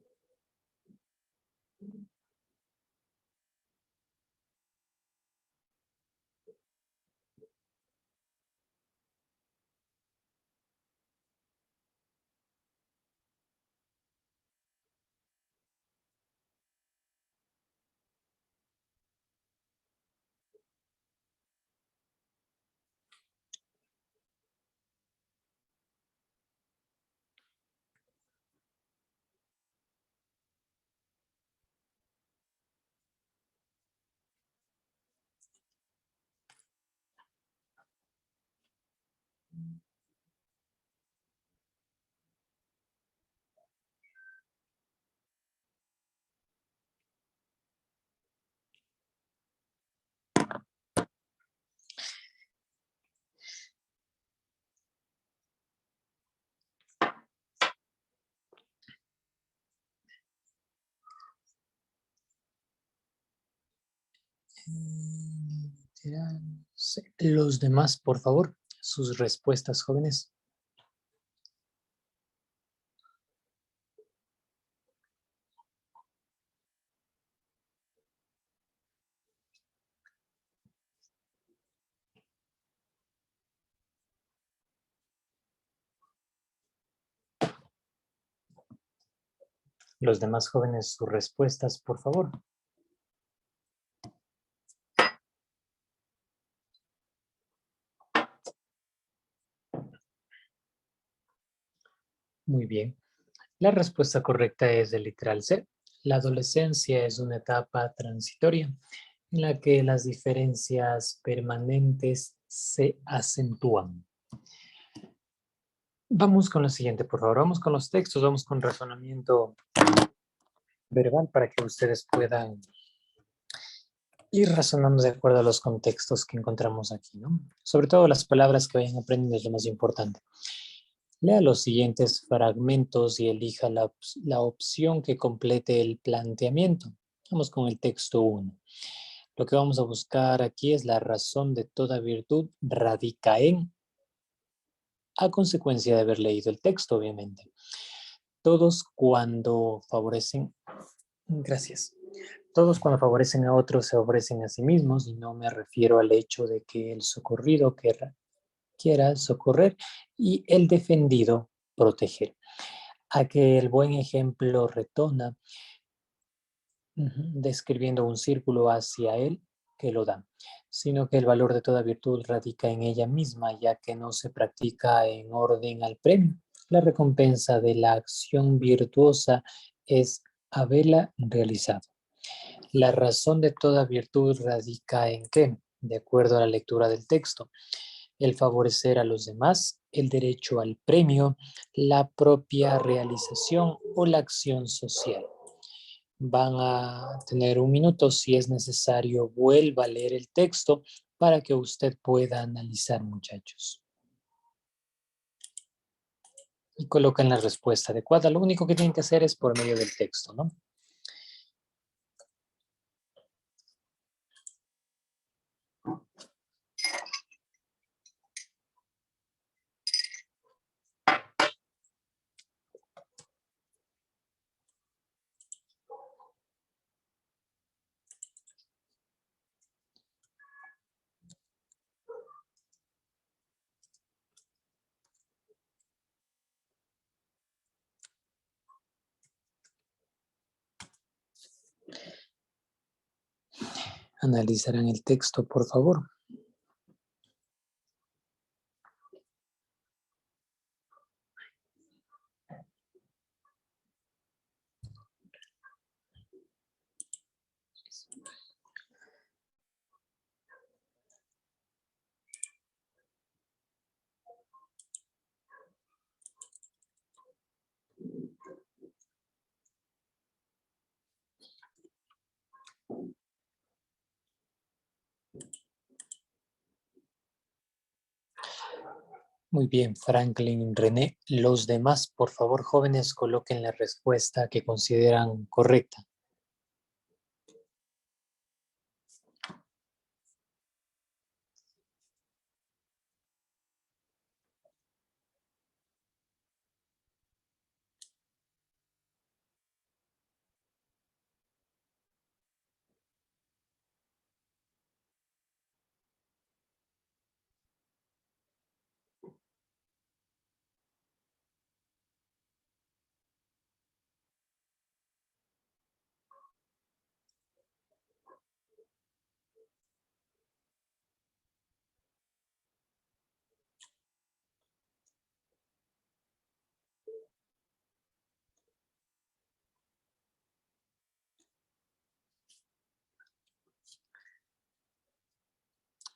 Los demás, por favor, sus respuestas, jóvenes. Los demás jóvenes, sus respuestas, por favor. Muy bien. La respuesta correcta es el literal C. La adolescencia es una etapa transitoria en la que las diferencias permanentes se acentúan. Vamos con lo siguiente, por favor. Vamos con los textos, vamos con razonamiento verbal para que ustedes puedan ir razonando de acuerdo a los contextos que encontramos aquí, ¿no? Sobre todo las palabras que vayan aprendiendo es lo más importante. Lea los siguientes fragmentos y elija la opción que complete el planteamiento. Vamos con el texto 1. Lo que vamos a buscar aquí es la razón de toda virtud radica en, a consecuencia de haber leído el texto, obviamente. Todos cuando favorecen, gracias. Todos cuando favorecen a otros se ofrecen a sí mismos y no me refiero al hecho de que el socorrido quiera socorrer y el defendido proteger. A que el buen ejemplo retona describiendo un círculo hacia él que lo da, sino que el valor de toda virtud radica en ella misma, ya que no se practica en orden al premio. La recompensa de la acción virtuosa es haberla realizado. La razón de toda virtud radica en qué, de acuerdo a la lectura del texto, el favorecer a los demás, el derecho al premio, la propia realización o la acción social. Van a tener un minuto, si es necesario, vuelva a leer el texto para que usted pueda analizar, muchachos. Y colocan la respuesta adecuada. Lo único que tienen que hacer es por medio del texto, ¿no? Analizarán el texto, por favor. Muy bien, Franklin, René. Los demás, por favor, jóvenes, coloquen la respuesta que consideran correcta.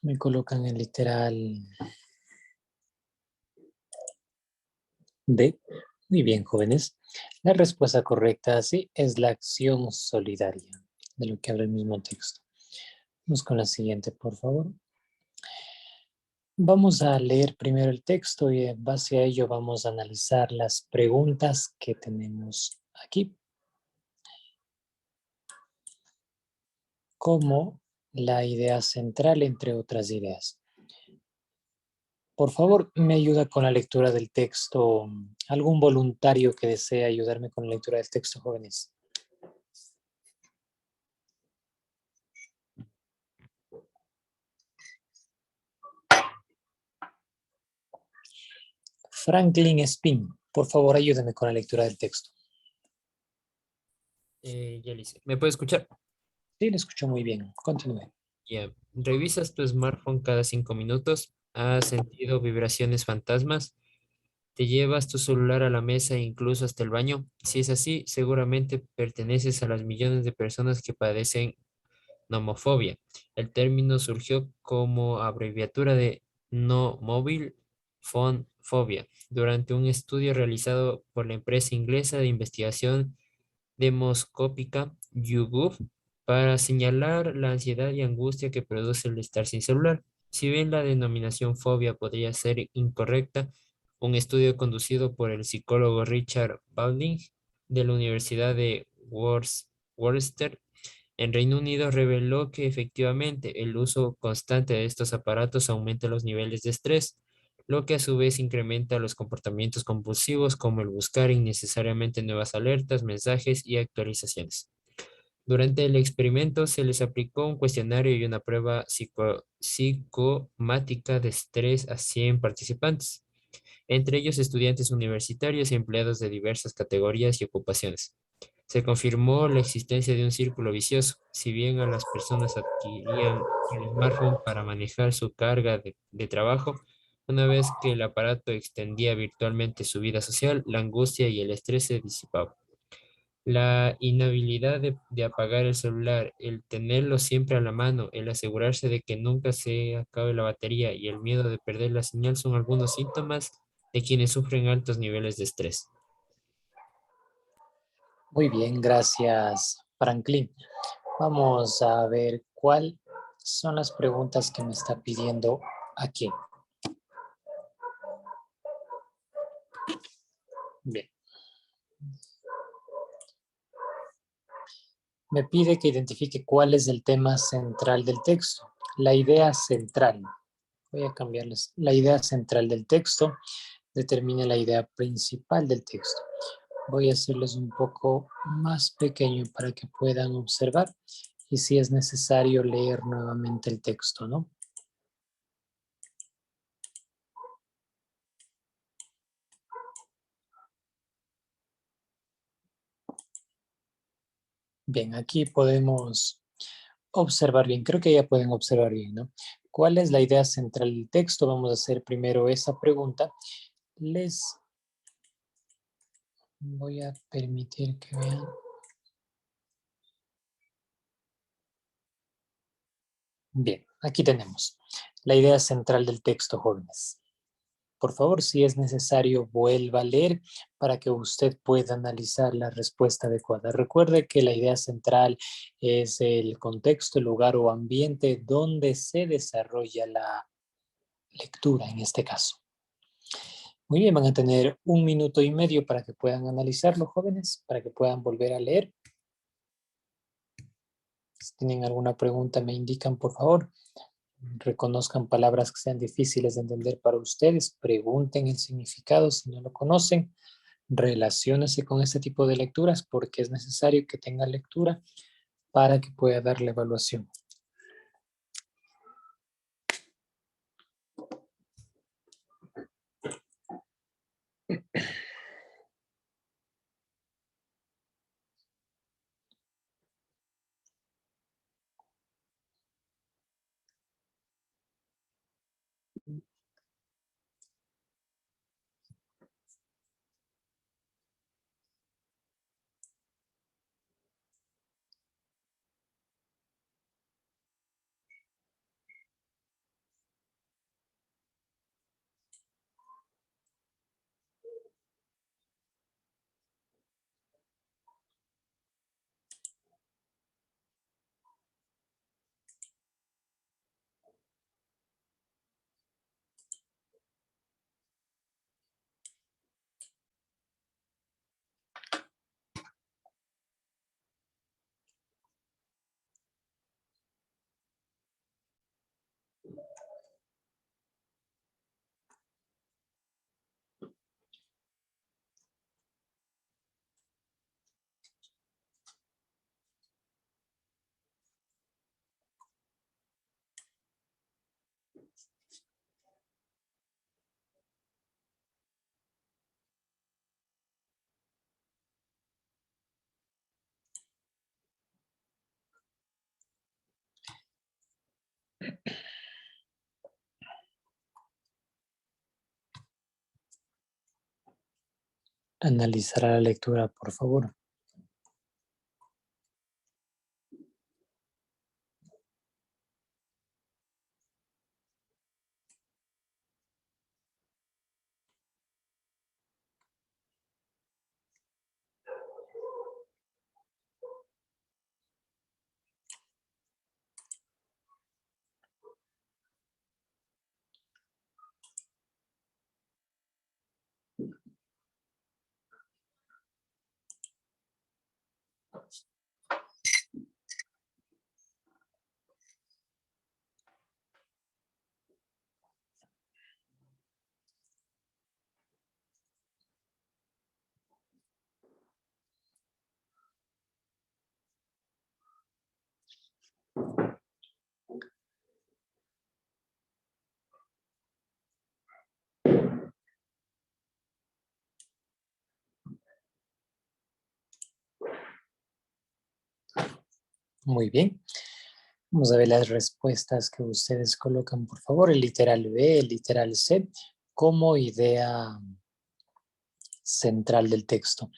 Me colocan el literal D. Muy bien, jóvenes. La respuesta correcta, sí, es la acción solidaria, de lo que habla el mismo texto. Vamos con la siguiente, por favor. Vamos a leer primero el texto y en base a ello vamos a analizar las preguntas que tenemos aquí, como la idea central, entre otras ideas. Por favor, me ayuda con la lectura del texto. ¿Algún voluntario que desee ayudarme con la lectura del texto, jóvenes? Franklin Spin, por favor, ayúdame con la lectura del texto. Ya listo. ¿Me puede escuchar? Sí, lo escucho muy bien. Continúe. Ya. ¿Revisas tu smartphone cada 5 minutos? ¿Has sentido vibraciones fantasmas? ¿Te llevas tu celular a la mesa e incluso hasta el baño? Si es así, seguramente perteneces a las millones de personas que padecen nomofobia. El término surgió como abreviatura de no móvil phone phobia durante un estudio realizado por la empresa inglesa de investigación demoscópica YouGov para señalar la ansiedad y angustia que produce el estar sin celular. Si bien la denominación fobia podría ser incorrecta, un estudio conducido por el psicólogo Richard Balding de la Universidad de Worcester en Reino Unido reveló que efectivamente el uso constante de estos aparatos aumenta los niveles de estrés, lo que a su vez incrementa los comportamientos compulsivos como el buscar innecesariamente nuevas alertas, mensajes y actualizaciones. Durante el experimento se les aplicó un cuestionario y una prueba psicomática de estrés a 100 participantes, entre ellos estudiantes universitarios y empleados de diversas categorías y ocupaciones. Se confirmó la existencia de un círculo vicioso. Si bien a las personas adquirían el smartphone para manejar su carga de trabajo, una vez que el aparato extendía virtualmente su vida social, la angustia y el estrés se disipaban. La inhabilidad de apagar el celular, el tenerlo siempre a la mano, el asegurarse de que nunca se acabe la batería y el miedo de perder la señal son algunos síntomas de quienes sufren altos niveles de estrés. Muy bien, gracias, Franklin. Vamos a ver cuáles son las preguntas que me está pidiendo aquí. Bien. Me pide que identifique cuál es el tema central del texto. La idea central. Voy a cambiarles. La idea central del texto determina la idea principal del texto. Voy a hacerles un poco más pequeño para que puedan observar y si es necesario leer nuevamente el texto, ¿no? Bien, aquí podemos observar bien. Creo que ya pueden observar bien, ¿no? ¿Cuál es la idea central del texto? Vamos a hacer primero esa pregunta. Les voy a permitir que vean. Bien, aquí tenemos la idea central del texto, jóvenes. Por favor, si es necesario, vuelva a leer para que usted pueda analizar la respuesta adecuada. Recuerde que la idea central es el contexto, el lugar o ambiente donde se desarrolla la lectura en este caso. Muy bien, van a tener 1 minuto y medio para que puedan analizarlo, jóvenes, para que puedan volver a leer. Si tienen alguna pregunta, me indican, por favor. Reconozcan palabras que sean difíciles de entender para ustedes. Pregunten el significado si no lo conocen. Relaciónese con este tipo de lecturas porque es necesario que tenga lectura para que pueda dar la evaluación. Analizará la lectura, por favor. Muy bien. Vamos a ver las respuestas que ustedes colocan, por favor. El literal B, el literal C, como idea central del texto.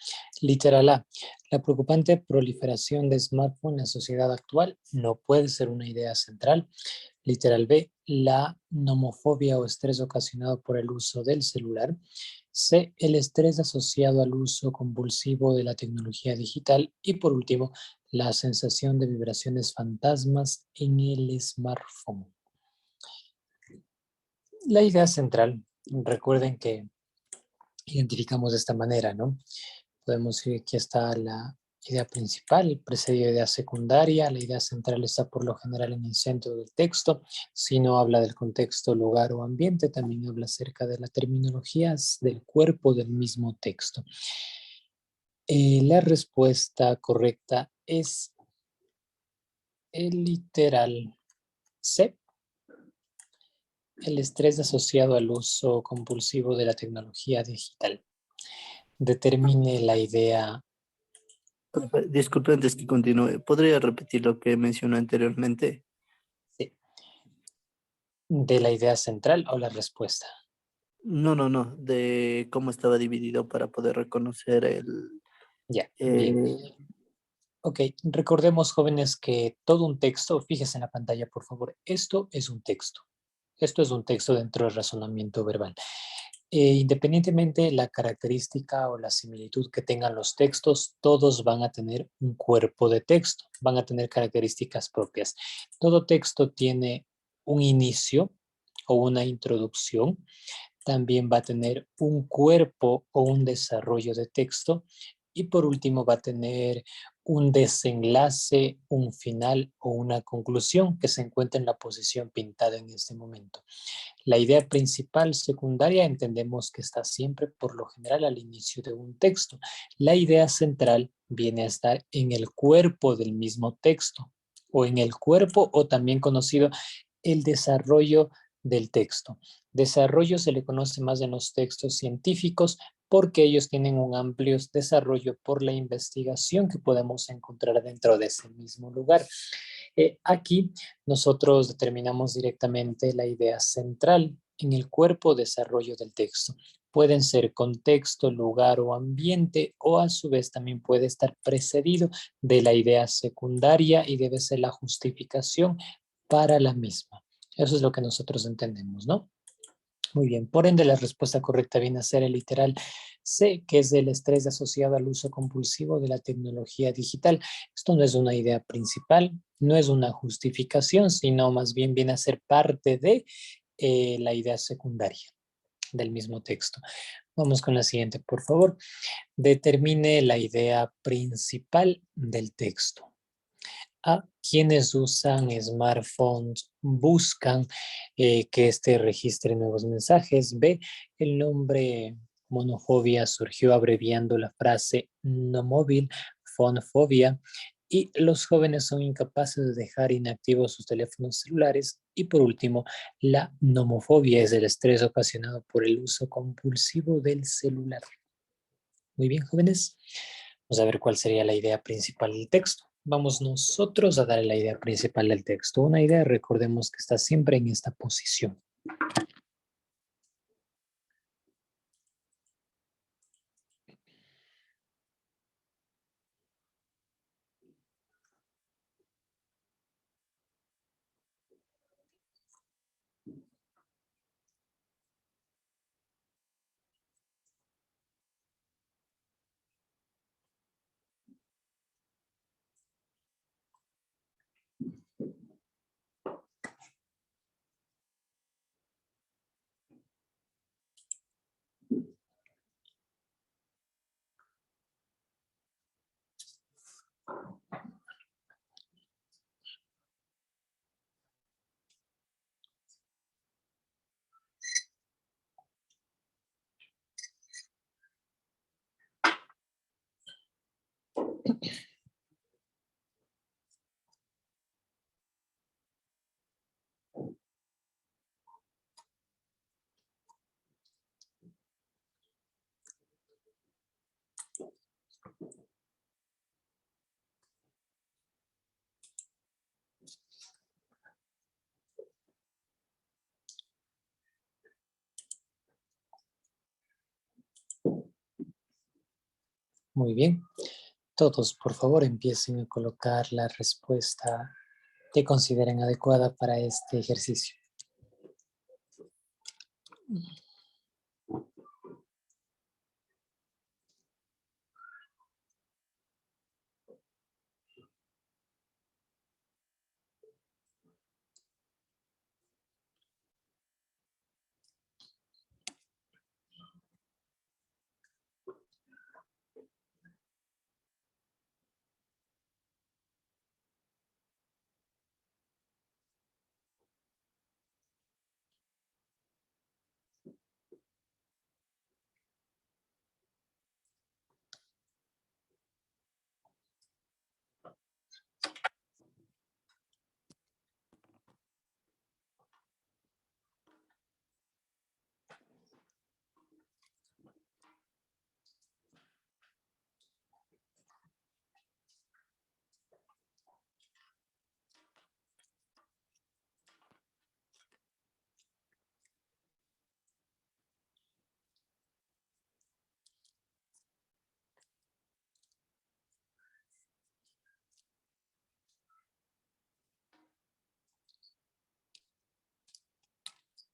Literal A. La preocupante proliferación de smartphones en la sociedad actual no puede ser una idea central. Literal B. La nomofobia o estrés ocasionado por el uso del celular. C. El estrés asociado al uso compulsivo de la tecnología digital. Y por último, la sensación de vibraciones fantasmas en el smartphone. La idea central, recuerden que identificamos de esta manera, ¿no? Podemos decir que aquí está la idea principal, precedida de idea secundaria. La idea central está por lo general en el centro del texto. Si no habla del contexto, lugar o ambiente, también habla acerca de las terminologías del cuerpo del mismo texto. La respuesta correcta es el literal C. El estrés asociado al uso compulsivo de la tecnología digital. Determine la idea Disculpe antes que continúe. ¿Podría repetir lo que mencionó anteriormente? Sí. ¿De la idea central o la respuesta? No, no, no. De cómo estaba dividido para poder reconocer Ya, bien. eh, Ok, recordemos, jóvenes, que todo un texto, fíjese en la pantalla, por favor, esto es un texto. Esto es un texto dentro del razonamiento verbal. Independientemente de la característica o la similitud que tengan los textos, todos van a tener un cuerpo de texto, van a tener características propias. Todo texto tiene un inicio o una introducción, también va a tener un cuerpo o un desarrollo de texto y por último va a tener un desenlace, un final o una conclusión que se encuentra en la posición pintada en este momento. La idea principal secundaria entendemos que está siempre por lo general al inicio de un texto. La idea central viene a estar en el cuerpo del mismo texto o en el cuerpo o también conocido el desarrollo del texto. Desarrollo se le conoce más en los textos científicos porque ellos tienen un amplio desarrollo por la investigación que podemos encontrar dentro de ese mismo lugar. Aquí nosotros determinamos directamente la idea central en el cuerpo o desarrollo del texto. Pueden ser contexto, lugar o ambiente, o a su vez también puede estar precedido de la idea secundaria y debe ser la justificación para la misma. Eso es lo que nosotros entendemos, ¿no? Muy bien, por ende la respuesta correcta viene a ser el literal C, que es el estrés asociado al uso compulsivo de la tecnología digital. Esto no es una idea principal, no es una justificación, sino más bien viene a ser parte de la idea secundaria del mismo texto. Vamos con la siguiente, por favor. Determine la idea principal del texto. A, quienes usan smartphones buscan que este registre nuevos mensajes. B, el nombre monofobia surgió abreviando la frase no móvil, fonfobia. Y los jóvenes son incapaces de dejar inactivos sus teléfonos celulares. Y por último, la nomofobia es el estrés ocasionado por el uso compulsivo del celular. Muy bien, jóvenes. Vamos a ver cuál sería la idea principal del texto. Vamos nosotros a darle la idea principal del texto. Una idea, recordemos que está siempre en esta posición. Muy bien. Todos, por favor, empiecen a colocar la respuesta que consideren adecuada para este ejercicio.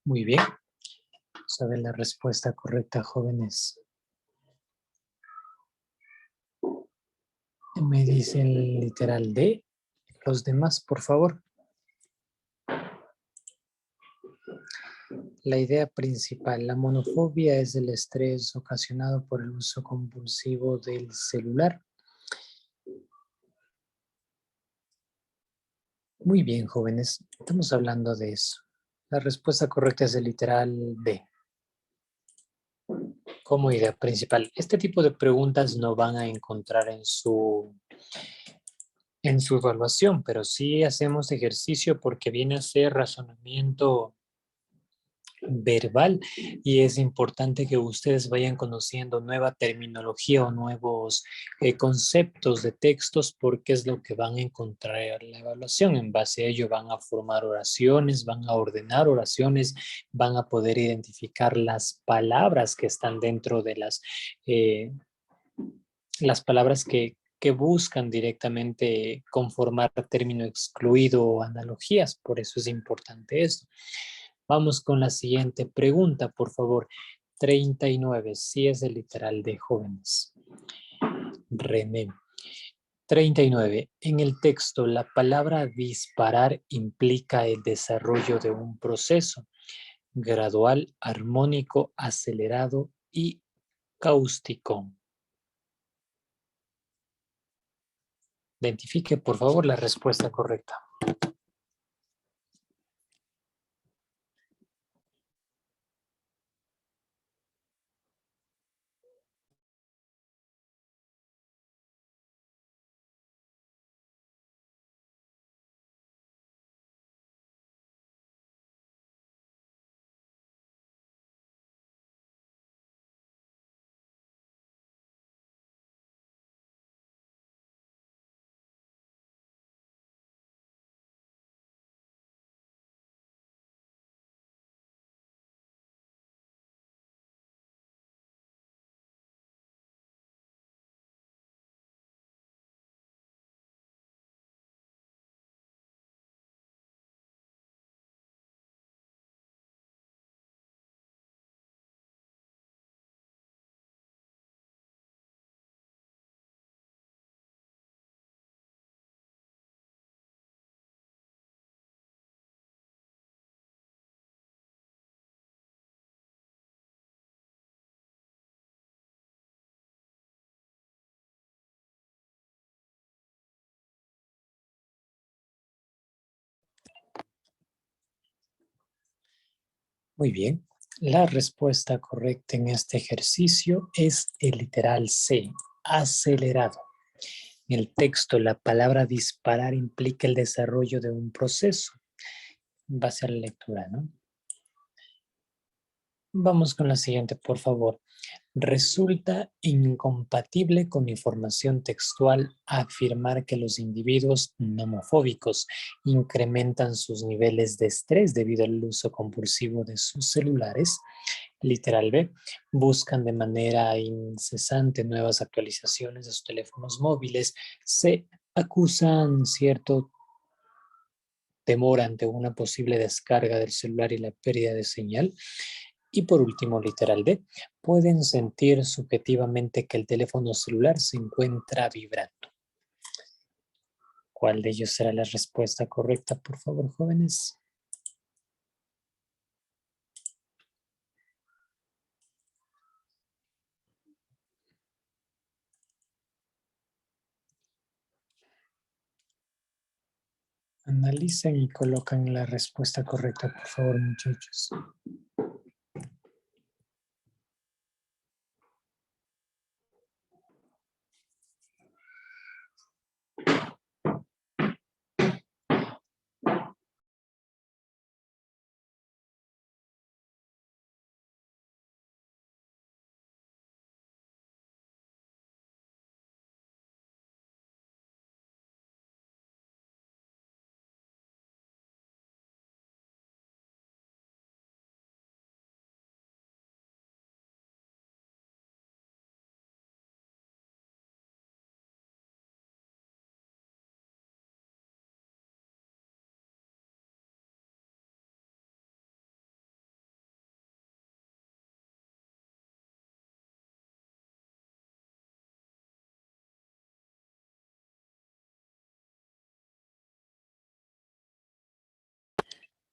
Muy bien. Vamos a ver la respuesta correcta, jóvenes. Me dice el literal D. Los demás, por favor. La idea principal, la monofobia es el estrés ocasionado por el uso compulsivo del celular. Muy bien, jóvenes. Estamos hablando de eso. La respuesta correcta es el literal D. Como idea principal. Este tipo de preguntas no van a encontrar en su evaluación, pero sí hacemos ejercicio porque viene a ser razonamiento verbal y es importante que ustedes vayan conociendo nueva terminología o nuevos conceptos de textos porque es lo que van a encontrar en la evaluación. En base a ello van a formar oraciones, van a ordenar oraciones, van a poder identificar las palabras que están dentro de las palabras que buscan directamente conformar término excluido o analogías. Por eso es importante esto. Vamos con la siguiente pregunta, por favor. 39, sí es el literal de jóvenes. René. 39. En el texto, la palabra disparar implica el desarrollo de un proceso gradual, armónico, acelerado y cáustico. Identifique, por favor, la respuesta correcta. Muy bien. La respuesta correcta en este ejercicio es el literal C, acelerado. En el texto, la palabra disparar implica el desarrollo de un proceso. En base a la lectura, ¿no? Vamos con la siguiente, por favor. Resulta incompatible con información textual afirmar que los individuos nomofóbicos incrementan sus niveles de estrés debido al uso compulsivo de sus celulares. Literal B, buscan de manera incesante nuevas actualizaciones de sus teléfonos móviles. C, acusan cierto temor ante una posible descarga del celular y la pérdida de señal. Y por último, literal D, pueden sentir subjetivamente que el teléfono celular se encuentra vibrando. ¿Cuál de ellos será la respuesta correcta, por favor, jóvenes? Analicen y colocan la respuesta correcta, por favor, muchachos.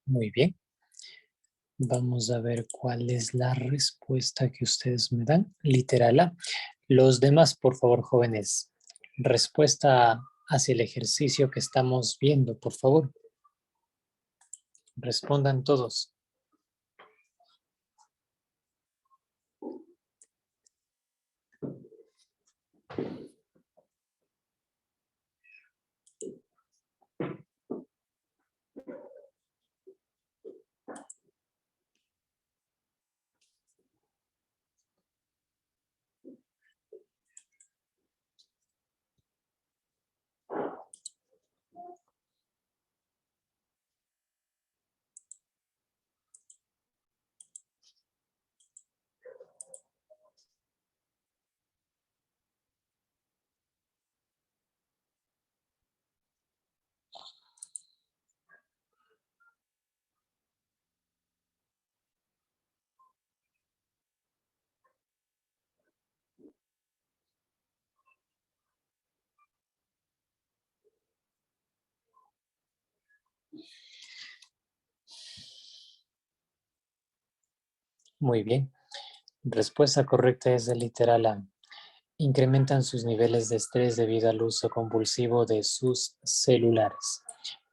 Muy bien. Vamos a ver cuál es la respuesta que ustedes me dan. Literal A. Los demás, por favor, jóvenes. Respuesta hacia el ejercicio que estamos viendo, por favor. Respondan todos. Muy bien. Respuesta correcta es el literal A. Incrementan sus niveles de estrés debido al uso compulsivo de sus celulares.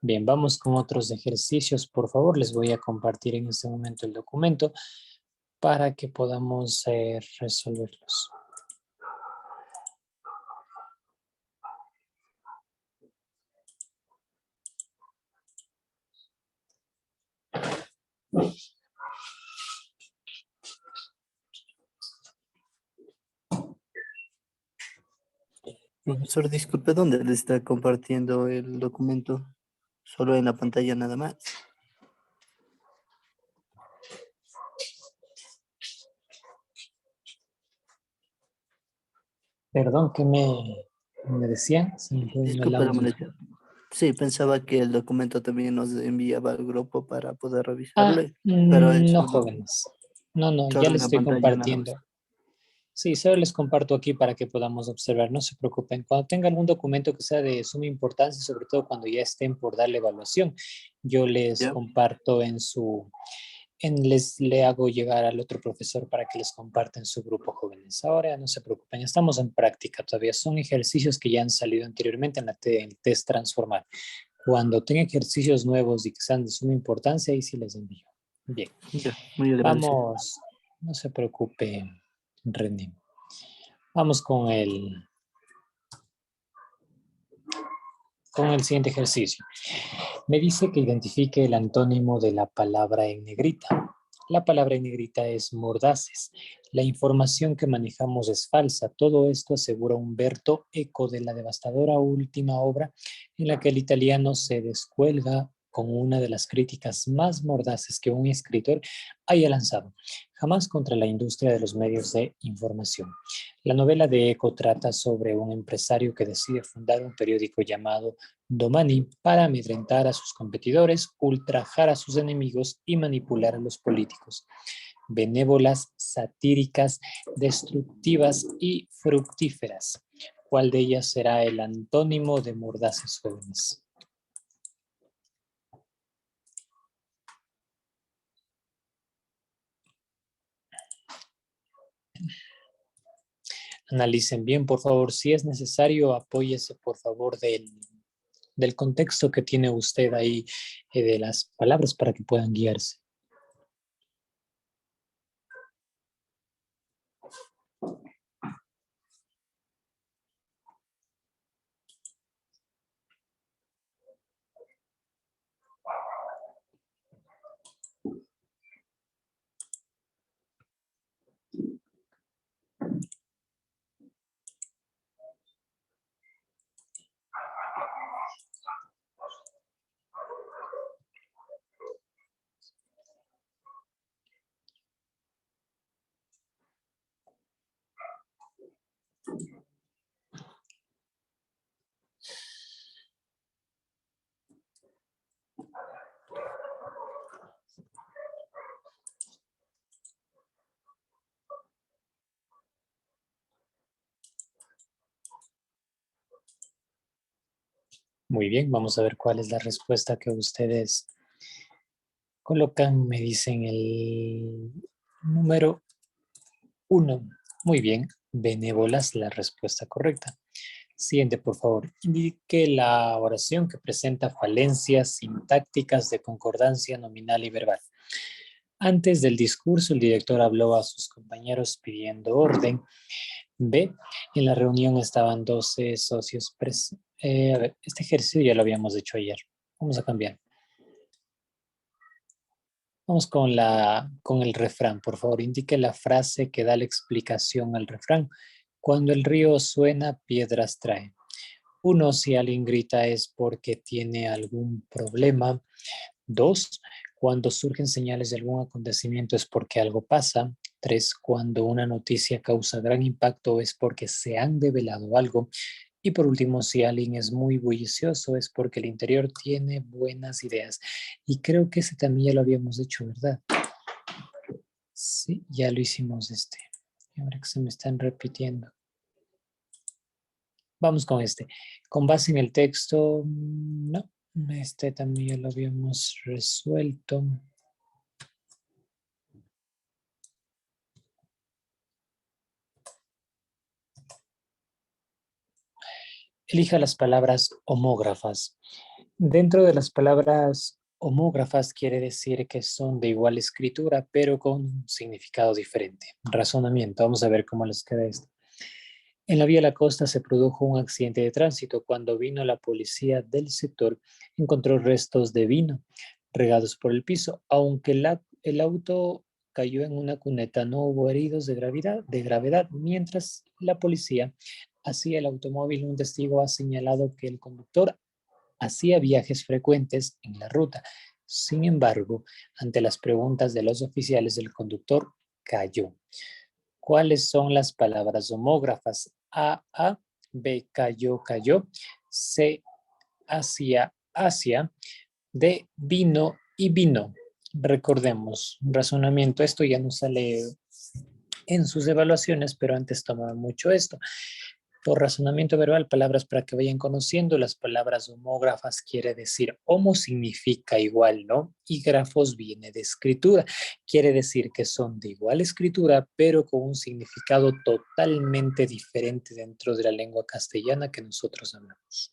Bien, vamos con otros ejercicios. Por favor, les voy a compartir en este momento el documento para que podamos resolverlos. Profesor, disculpe, ¿dónde le está compartiendo el documento? Solo en la pantalla nada más. Perdón, ¿qué me decían? Se me fue el Disculpe la audio. molestia. Sí, pensaba que el documento también nos enviaba al grupo para poder Ah, revisarlo, pero él no, jóvenes. No, no, ya solo en les la estoy pantalla nada más. compartiendo. Sí, solo les comparto aquí para que podamos observar, no se preocupen. Cuando tenga algún documento que sea de suma importancia, sobre todo cuando ya estén por dar la evaluación, yo les ¿Ya? comparto le hago llegar al otro profesor para que les comparta en su grupo, jóvenes. Ahora no se preocupen, estamos en práctica todavía. Son ejercicios que ya han salido anteriormente en el test transformar. Cuando tenga ejercicios nuevos y que sean de suma importancia, ahí sí les envío. Bien, Ya, muy agradecido. vamos, no se preocupe, René. Vamos con el siguiente ejercicio. Me dice que identifique el antónimo de la palabra en negrita. La palabra en negrita es mordaces. La información que manejamos es falsa. Todo esto asegura Umberto Eco de la devastadora última obra en la que el italiano se descuelga con una de las críticas más mordaces que un escritor haya lanzado, jamás contra la industria de los medios de información. La novela de Eco trata sobre un empresario que decide fundar un periódico llamado Domani para amedrentar a sus competidores, ultrajar a sus enemigos y manipular a los políticos. Benévolas, satíricas, destructivas y fructíferas. ¿Cuál de ellas será el antónimo de mordaces jóvenes? Analicen bien, por favor. Si es necesario, apóyese, por favor, del contexto que tiene usted ahí, de las palabras para que puedan guiarse. Muy bien, vamos a ver cuál es la respuesta que ustedes Colocan, me dicen, el número 1. Muy bien, benévolas, la respuesta correcta. Siguiente, por favor. Indique la oración que presenta falencias sintácticas de concordancia nominal y verbal. Antes del discurso, el director habló a sus compañeros pidiendo orden. B. En la reunión estaban 12 socios presentes. A ver, este ejercicio ya lo habíamos hecho ayer. Vamos a cambiar. Vamos con el refrán. Por favor, indique la frase que da la explicación al refrán. Cuando el río suena, piedras trae. 1. Si alguien grita es porque tiene algún problema. 2. Cuando surgen señales de algún acontecimiento es porque algo pasa. 3. Cuando una noticia causa gran impacto es porque se han develado algo. Y por último, si alguien es muy bullicioso es porque el interior tiene buenas ideas. Y creo que ese también ya lo habíamos hecho, ¿verdad? Sí, ya lo hicimos este. Ahora que se me están repitiendo. Vamos con este. Con base en el texto, no. Este también ya lo habíamos resuelto. Elija las palabras homógrafas. Dentro de las palabras homógrafas quiere decir que son de igual escritura, pero con significado diferente. Razonamiento. Vamos a ver cómo les queda esto. En la vía La Costa se produjo un accidente de tránsito. Cuando vino la policía del sector, encontró restos de vino regados por el piso. Aunque el auto cayó en una cuneta, no hubo heridos de gravedad. Mientras la policía hacía el automóvil, un testigo ha señalado que el conductor hacía viajes frecuentes en la ruta. Sin embargo, ante las preguntas de los oficiales, el conductor cayó. ¿Cuáles son las palabras homógrafas? A, B, cayó, cayó. C, hacia, hacia. D, vino y vino. Recordemos, razonamiento, esto ya no sale en sus evaluaciones, pero antes tomaba mucho esto. Por razonamiento verbal, palabras para que vayan conociendo. Las palabras homógrafas quiere decir homo significa igual, ¿no? Y grafos viene de escritura. Quiere decir que son de igual escritura, pero con un significado totalmente diferente dentro de la lengua castellana que nosotros hablamos.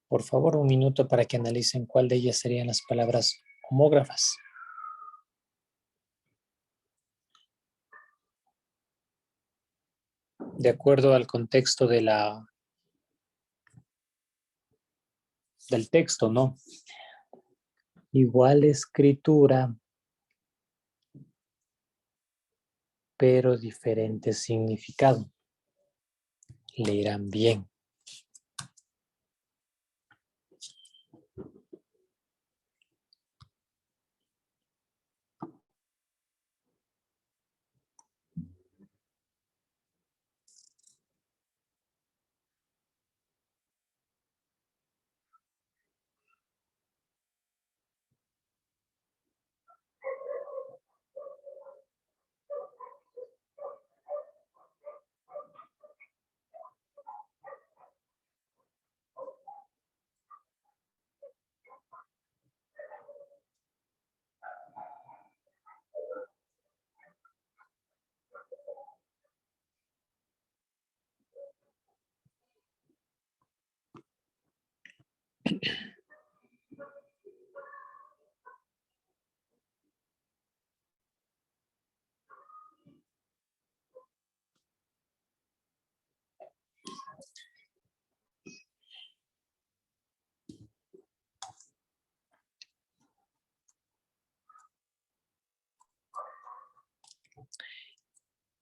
Por favor, un minuto para que analicen cuál de ellas serían las palabras homógrafas. De acuerdo al contexto del texto, ¿no? Igual escritura, pero diferente significado. Leerán bien.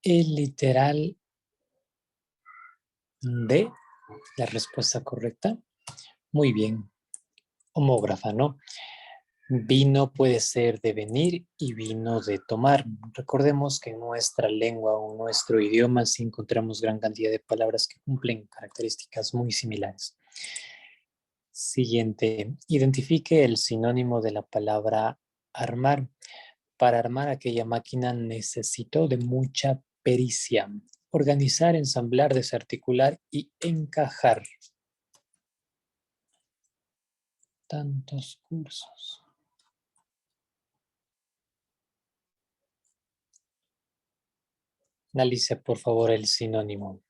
El literal D, la respuesta correcta. Muy bien. Homógrafa, ¿no? Vino puede ser de venir y vino de tomar. Recordemos que en nuestra lengua o en nuestro idioma sí encontramos gran cantidad de palabras que cumplen características muy similares. Siguiente. Identifique el sinónimo de la palabra armar. Para armar aquella máquina necesitó de mucha pericia. Organizar, ensamblar, desarticular y encajar. Tantos cursos. Analice, por favor, el sinónimo.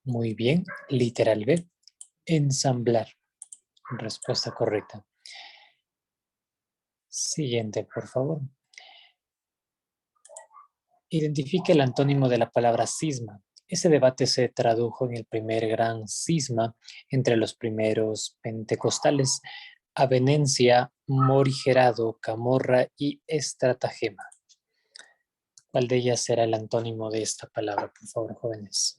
Muy bien. Literal B. Ensamblar. Respuesta correcta. Siguiente, por favor. Identifique el antónimo de la palabra cisma. Ese debate se tradujo en el primer gran cisma entre los primeros pentecostales, avenencia, morigerado, camorra y estratagema. ¿Cuál de ellas será el antónimo de esta palabra, por favor, jóvenes?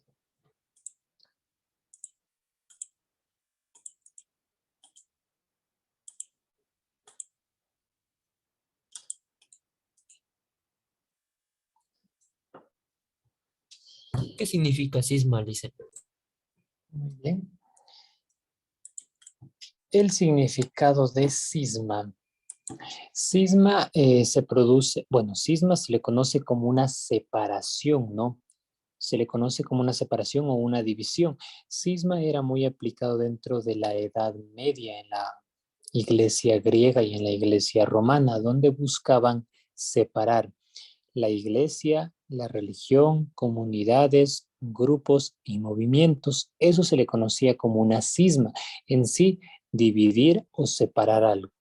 ¿Qué significa cisma, Alice? Muy bien. El significado de cisma. Cisma se produce, bueno, cisma se le conoce como una separación, ¿no? Se le conoce como una separación o una división. Cisma era muy aplicado dentro de la Edad Media en la iglesia griega y en la iglesia romana, donde buscaban separar la iglesia, la religión, comunidades, grupos y movimientos. Eso se le conocía como una cisma. En sí, dividir o separar algo.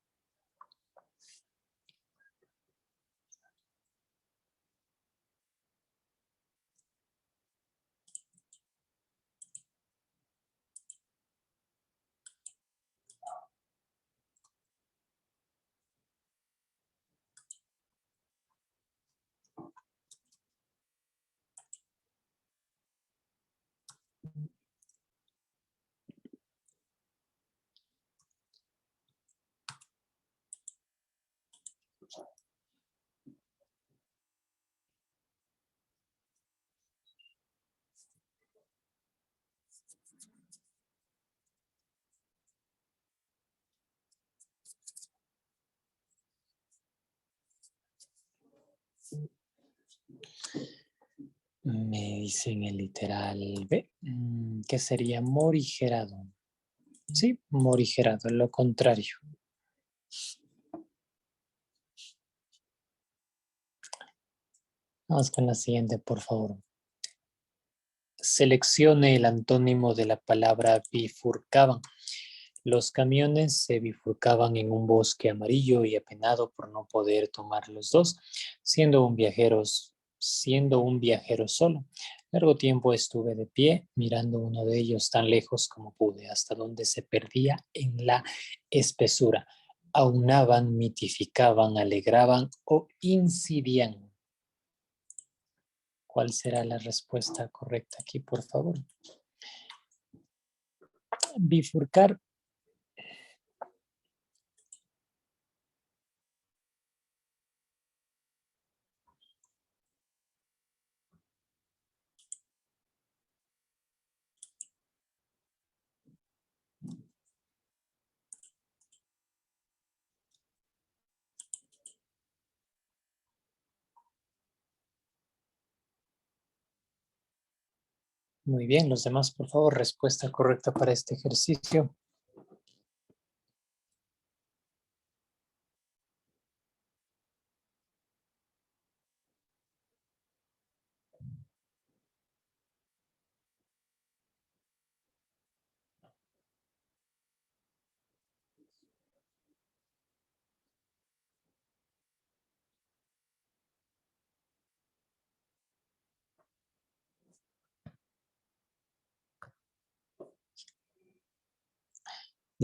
Me dicen el literal B, que sería morigerado. Sí, morigerado, lo contrario. Vamos con la siguiente, por favor. Seleccione el antónimo de la palabra bifurcaban. Los camiones se bifurcaban en un bosque amarillo y apenado por no poder tomar los dos, siendo un viajero solo. Largo tiempo estuve de pie, mirando uno de ellos tan lejos como pude, hasta donde se perdía en la espesura. Aunaban, mitificaban, alegraban o incidían. ¿Cuál será la respuesta correcta aquí, por favor? Bifurcar. Muy bien, los demás, por favor, respuesta correcta para este ejercicio.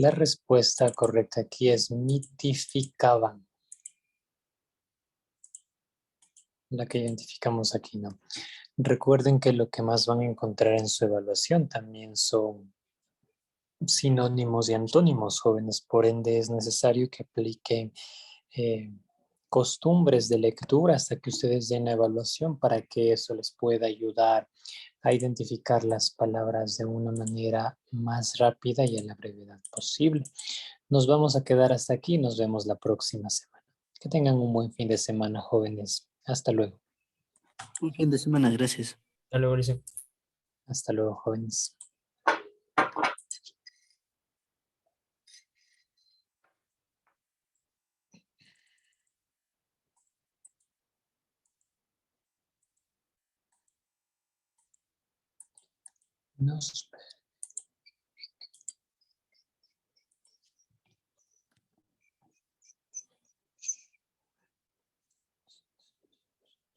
La respuesta correcta aquí es mitificaban. la que identificamos aquí, ¿no? Recuerden que lo que más van a encontrar en su evaluación también son sinónimos y antónimos, jóvenes. Por ende, es necesario que apliquen eh, costumbres de lectura hasta que ustedes den la evaluación para que eso les pueda ayudar a identificar las palabras de una manera más rápida y a la brevedad posible. Nos vamos a quedar hasta aquí. Nos vemos la próxima semana. Que tengan un buen fin de semana, jóvenes. Hasta luego. Un fin de semana, gracias. Hasta luego, Mauricio. Hasta luego, jóvenes. Nos